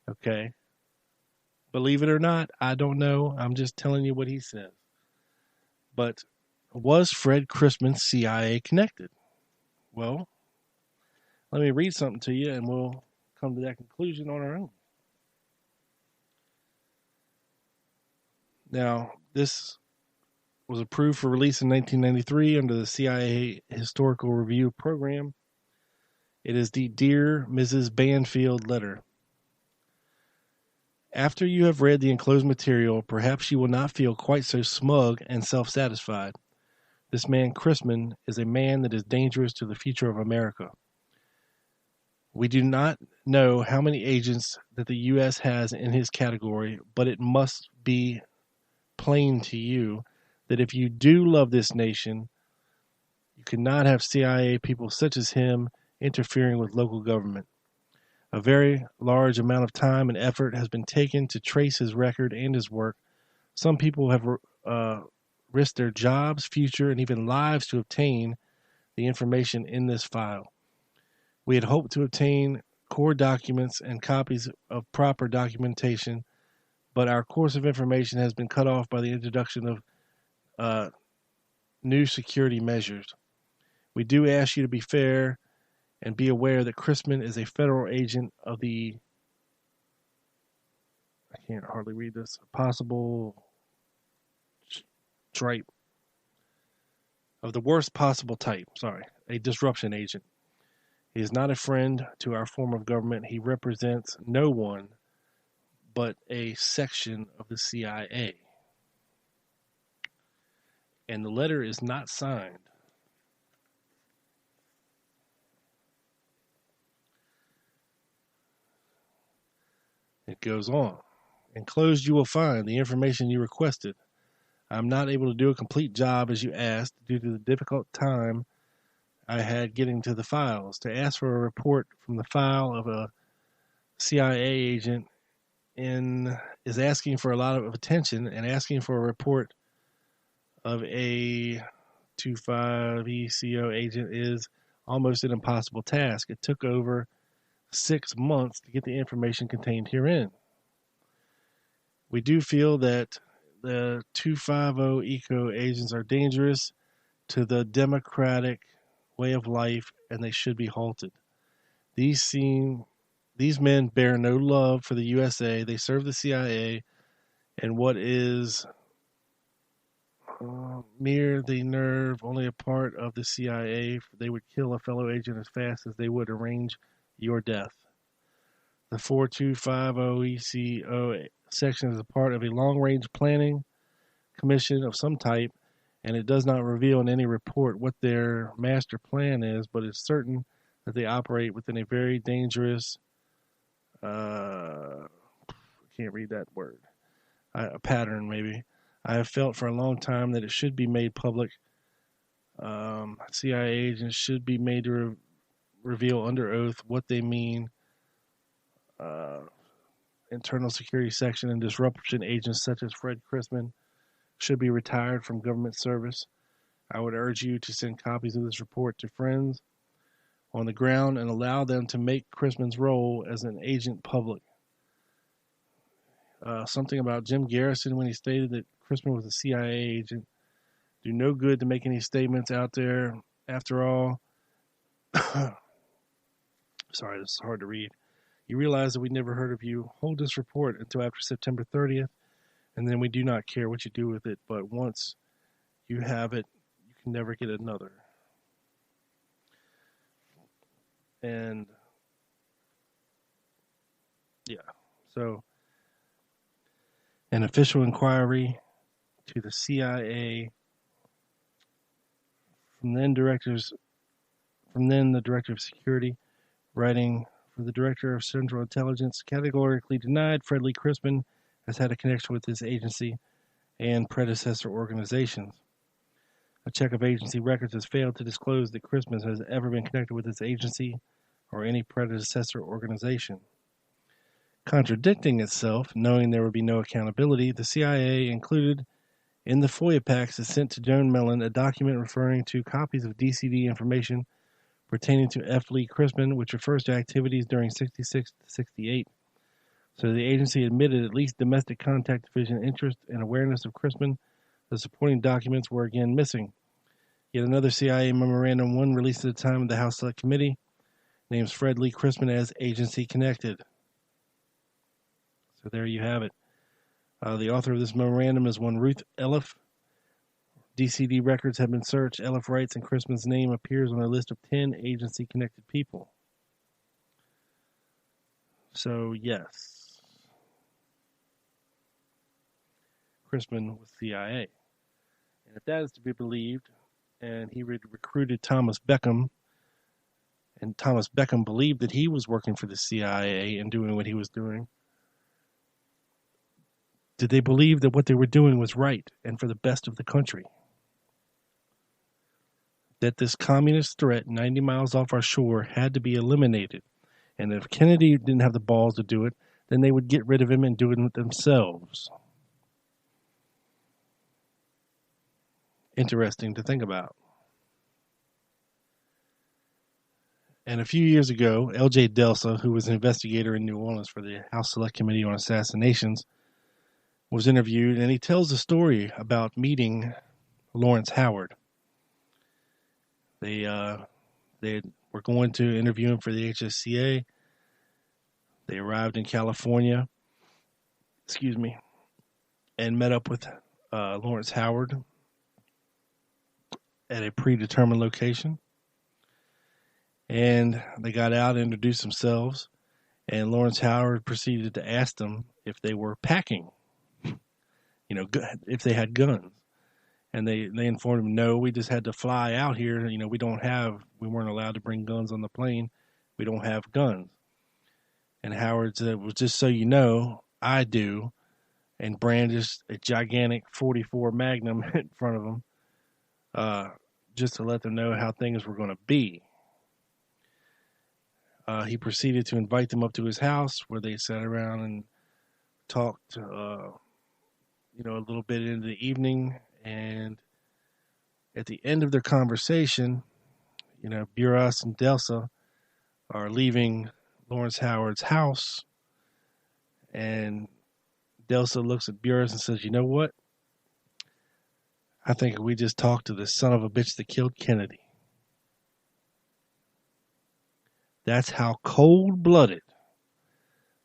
Okay. Believe it or not, I don't know. I'm just telling you what he says. But was Fred Chrisman CIA connected? Well, let me read something to you and we'll come to that conclusion on our own. Now, this was approved for release in 1993 under the CIA Historical Review Program. It is the Dear Mrs. Banfield letter. After you have read the enclosed material, perhaps you will not feel quite so smug and self-satisfied. This man Chrisman is a man that is dangerous to the future of America. We do not know how many agents that the U.S. has in his category, but it must be plain to you that if you do love this nation, you cannot have CIA people such as him interfering with local government. A very large amount of time and effort has been taken to trace his record and his work. Some people have risked their jobs, future, and even lives to obtain the information in this file. We had hoped to obtain core documents and copies of proper documentation, but our course of information has been cut off by the introduction of new security measures. We do ask you to be fair and be aware that Chrisman is a federal agent of the, I can't hardly read this, possible stripe, of the worst possible type, a disruption agent. He is not a friend to our form of government. He represents no one but a section of the CIA. And the letter is not signed. It goes on. Enclosed you will find the information you requested. I am not able to do a complete job as you asked due to the difficult time I had getting to the files. To ask for a report from the file of a CIA agent is asking for a lot of attention, and asking for a report of a 25 ECO agent is almost an impossible task. It took over 6 months to get the information contained herein. We do feel that the 250 ECO agents are dangerous to the democratic way of life, and they should be halted. These men bear no love for the USA. They serve the CIA, and what is mere the nerve, only a part of the CIA, they would kill a fellow agent as fast as they would arrange your death. The 4250 ECO section is a part of a long-range planning commission of some type, and it does not reveal in any report what their master plan is, but it's certain that they operate within a very dangerous, I can't read that word, a pattern maybe. I have felt for a long time that it should be made public. CIA agents should be made to reveal under oath what they mean. Internal security section and disruption agents such as Fred Chrisman should be retired from government service. I would urge you to send copies of this report to friends on the ground and allow them to make Chrisman's role as an agent public. Something about Jim Garrison when he stated that Chrisman was a CIA agent. Do no good to make any statements out there. After all, sorry, this is hard to read. You realize that we never heard of you. Hold this report until after September 30th, and then we do not care what you do with it. But once you have it, you can never get another. And yeah, so an official inquiry to the CIA from then the Director of Security, writing for the Director of Central Intelligence, categorically denied Fred Lee Crispin has had a connection with this agency and predecessor organizations. A check of agency records has failed to disclose that Crispin has ever been connected with this agency or any predecessor organization. Contradicting itself, knowing there would be no accountability, the CIA included in the FOIA packs that sent to Joan Mellon a document referring to copies of DCD information pertaining to F. Lee Crispin, which refers to activities during 66 to 68. So the agency admitted at least domestic contact division interest and awareness of Crispin. The supporting documents were again missing. Yet another CIA memorandum, one released at the time of the House Select Committee, names Fred Lee Crispin as agency connected. So there you have it. The author of this memorandum is one Ruth Elliff. DCD records have been searched. Elliff writes, and Crispin's name appears on a list of 10 agency-connected people. So, yes. Crispin was CIA. And if that is to be believed, and he recruited Thomas Beckham, and Thomas Beckham believed that he was working for the CIA and doing what he was doing, did they believe that what they were doing was right and for the best of the country? That this communist threat 90 miles off our shore had to be eliminated. And if Kennedy didn't have the balls to do it, then they would get rid of him and do it themselves. Interesting to think about. And a few years ago, L.J. Delsa, who was an investigator in New Orleans for the House Select Committee on Assassinations, was interviewed, and he tells a story about meeting Lawrence Howard. They were going to interview him for the HSCA. They arrived in California, and met up with Lawrence Howard at a predetermined location. And they got out and introduced themselves, and Lawrence Howard proceeded to ask them if they were packing. If they had guns. And they informed him, no, we just had to fly out here. We weren't allowed to bring guns on the plane. We don't have guns. And Howard said, well, just so you know, I do. And brandished a gigantic .44 Magnum in front of them, just to let them know how things were going to be. He proceeded to invite them up to his house, where they sat around and talked a little bit into the evening, and at the end of their conversation, Buras and Delsa are leaving Lawrence Howard's house, and Delsa looks at Buras and says, you know what? I think we just talked to the son of a bitch that killed Kennedy. That's how cold-blooded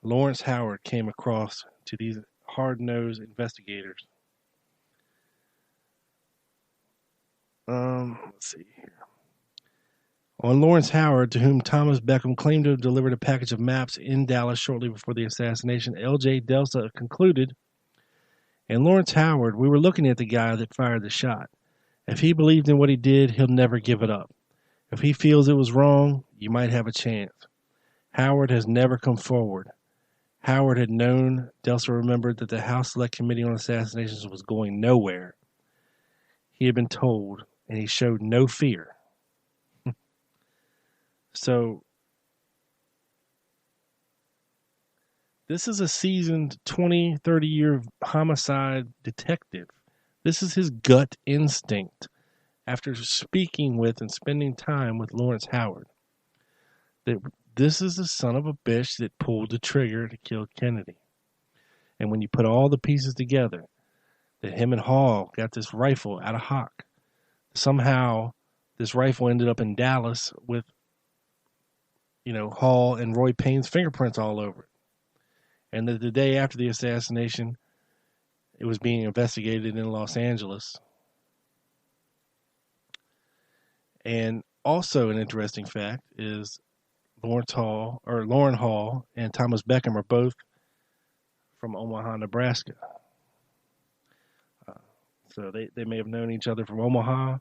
Lawrence Howard came across to these hard-nosed investigators. Let's see here. On Lawrence Howard, to whom Thomas Beckham claimed to have delivered a package of maps in Dallas shortly before the assassination, L.J. Delsa concluded, and Lawrence Howard, we were looking at the guy that fired the shot. If he believed in what he did, he'll never give it up. If he feels it was wrong, you might have a chance. Howard has never come forward. Howard had known, Delsa remembered, that the House Select Committee on Assassinations was going nowhere. He had been told, and he showed no fear. So, this is a seasoned 20, 30-year homicide detective. This is his gut instinct after speaking with and spending time with Lawrence Howard. That this is the son of a bitch that pulled the trigger to kill Kennedy. And when you put all the pieces together, that him and Hall got this rifle out of Hock. Somehow, this rifle ended up in Dallas with, Hall and Roy Payne's fingerprints all over it. And that the day after the assassination, it was being investigated in Los Angeles. And also an interesting fact is Lauren Hall and Thomas Beckham are both from Omaha, Nebraska. So they may have known each other from Omaha.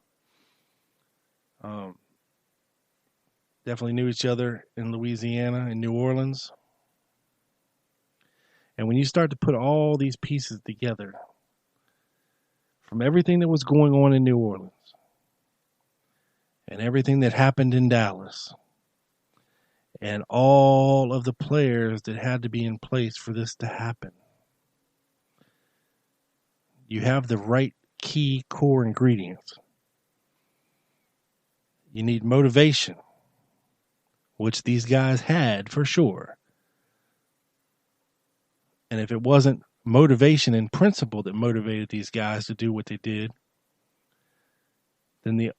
Definitely knew each other in Louisiana and New Orleans. And when you start to put all these pieces together, from everything that was going on in New Orleans and everything that happened in Dallas and all of the players that had to be in place for this to happen, you have the right key core ingredients. You need motivation, which these guys had for sure. And if it wasn't motivation and principle that motivated these guys to do what they did, then the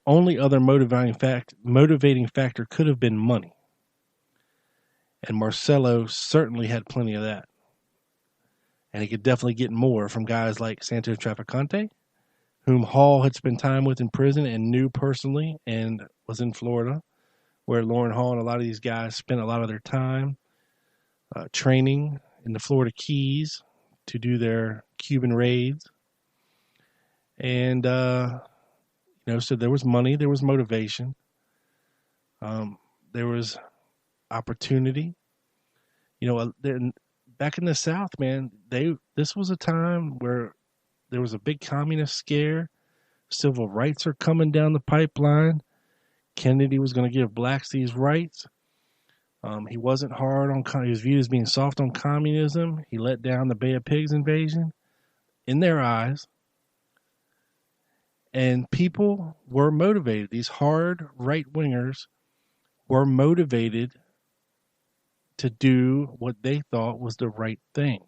only other motivating factor could have been money. And Marcelo certainly had plenty of that. And he could definitely get more from guys like Santos Trafficante, whom Hall had spent time with in prison and knew personally and was in Florida, where Lauren Hall and a lot of these guys spent a lot of their time training in the Florida Keys to do their Cuban raids. And, so there was money, there was motivation, there was opportunity. Back in the South, man, this was a time where there was a big communist scare. Civil rights are coming down the pipeline. Kennedy was going to give blacks these rights. He wasn't hard on, he was viewed as being soft on communism. He let down the Bay of Pigs invasion in their eyes. And people were motivated. These hard right-wingers were motivated to do what they thought was the right thing.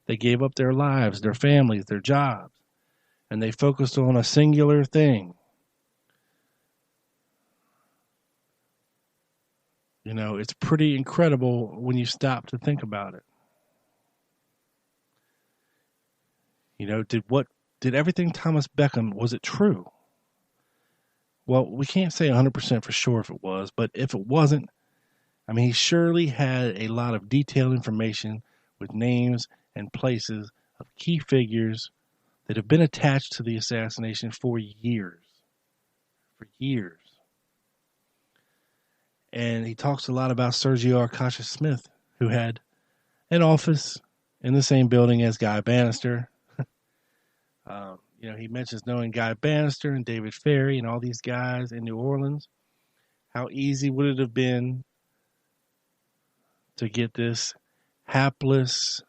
They gave up their lives, their families, their jobs, and they focused on a singular thing. It's pretty incredible when you stop to think about it. Did everything Thomas Beckham, was it true? Well, we can't say 100% for sure if it was, but if it wasn't, he surely had a lot of detailed information with names and places of key figures that have been attached to the assassination for years. For years. And he talks a lot about Sergio Arcacha Smith, who had an office in the same building as Guy Bannister. He mentions knowing Guy Bannister and David Ferry and all these guys in New Orleans. How easy would it have been to get this hapless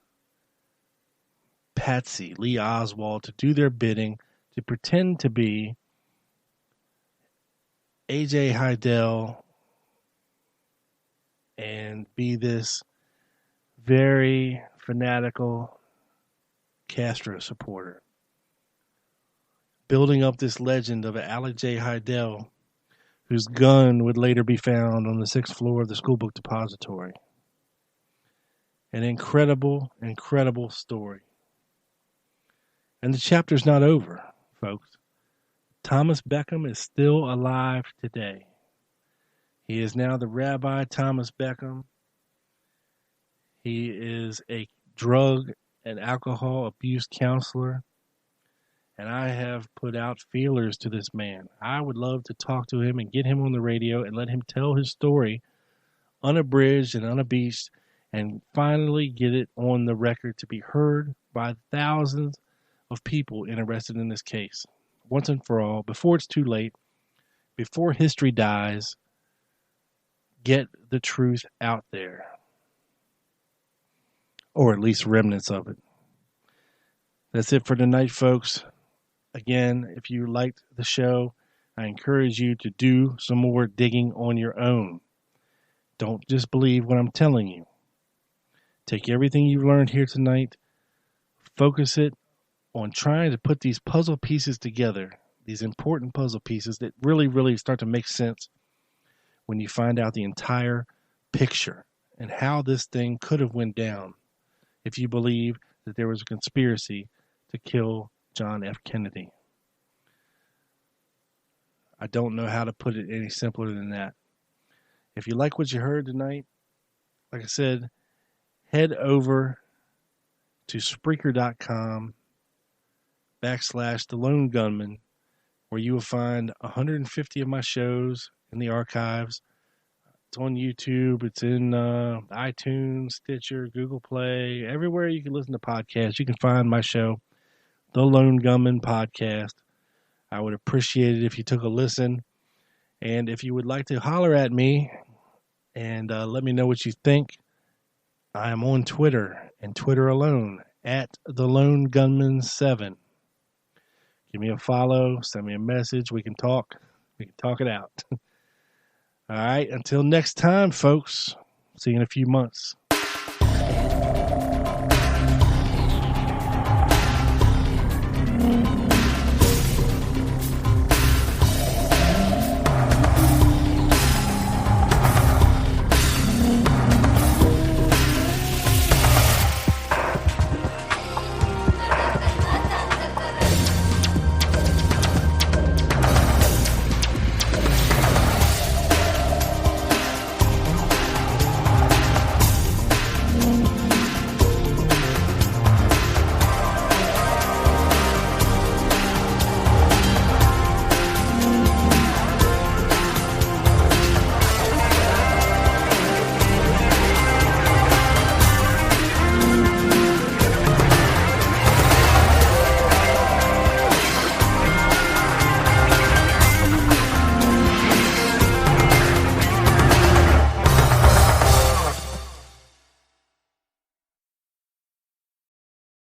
patsy, Lee Oswald, to do their bidding, to pretend to be A.J. Heidel and be this very fanatical Castro supporter, building up this legend of Alec J. Heidel, whose gun would later be found on the 6th floor of the school book depository. An incredible, incredible story. And the chapter's not over, folks. Thomas Beckham is still alive today. He is now the Rabbi Thomas Beckham. He is a drug and alcohol abuse counselor. And I have put out feelers to this man. I would love to talk to him and get him on the radio and let him tell his story unabridged and unabashed and finally get it on the record to be heard by thousands of people interested in this case. Once and for all, before it's too late, before history dies, get the truth out there. Or at least remnants of it. That's it for tonight, folks. Again, if you liked the show, I encourage you to do some more digging on your own. Don't just believe what I'm telling you. Take everything you've learned here tonight, focus it on trying to put these puzzle pieces together, these important puzzle pieces that really, really start to make sense when you find out the entire picture and how this thing could have went down if you believe that there was a conspiracy to kill John F. Kennedy. I don't know how to put it any simpler than that. If you like what you heard tonight, like I said, head over to Spreaker.com /The Lone Gunman, where you will find 150 of my shows in the archives. It's on YouTube. It's in iTunes, Stitcher, Google Play, everywhere you can listen to podcasts. You can find my show, The Lone Gunman Podcast. I would appreciate it if you took a listen. And if you would like to holler at me and let me know what you think, I am on Twitter and Twitter alone at The Lone Gunman 7. Give me a follow, send me a message. We can talk. We can talk it out. All right. Until next time, folks. See you in a few months.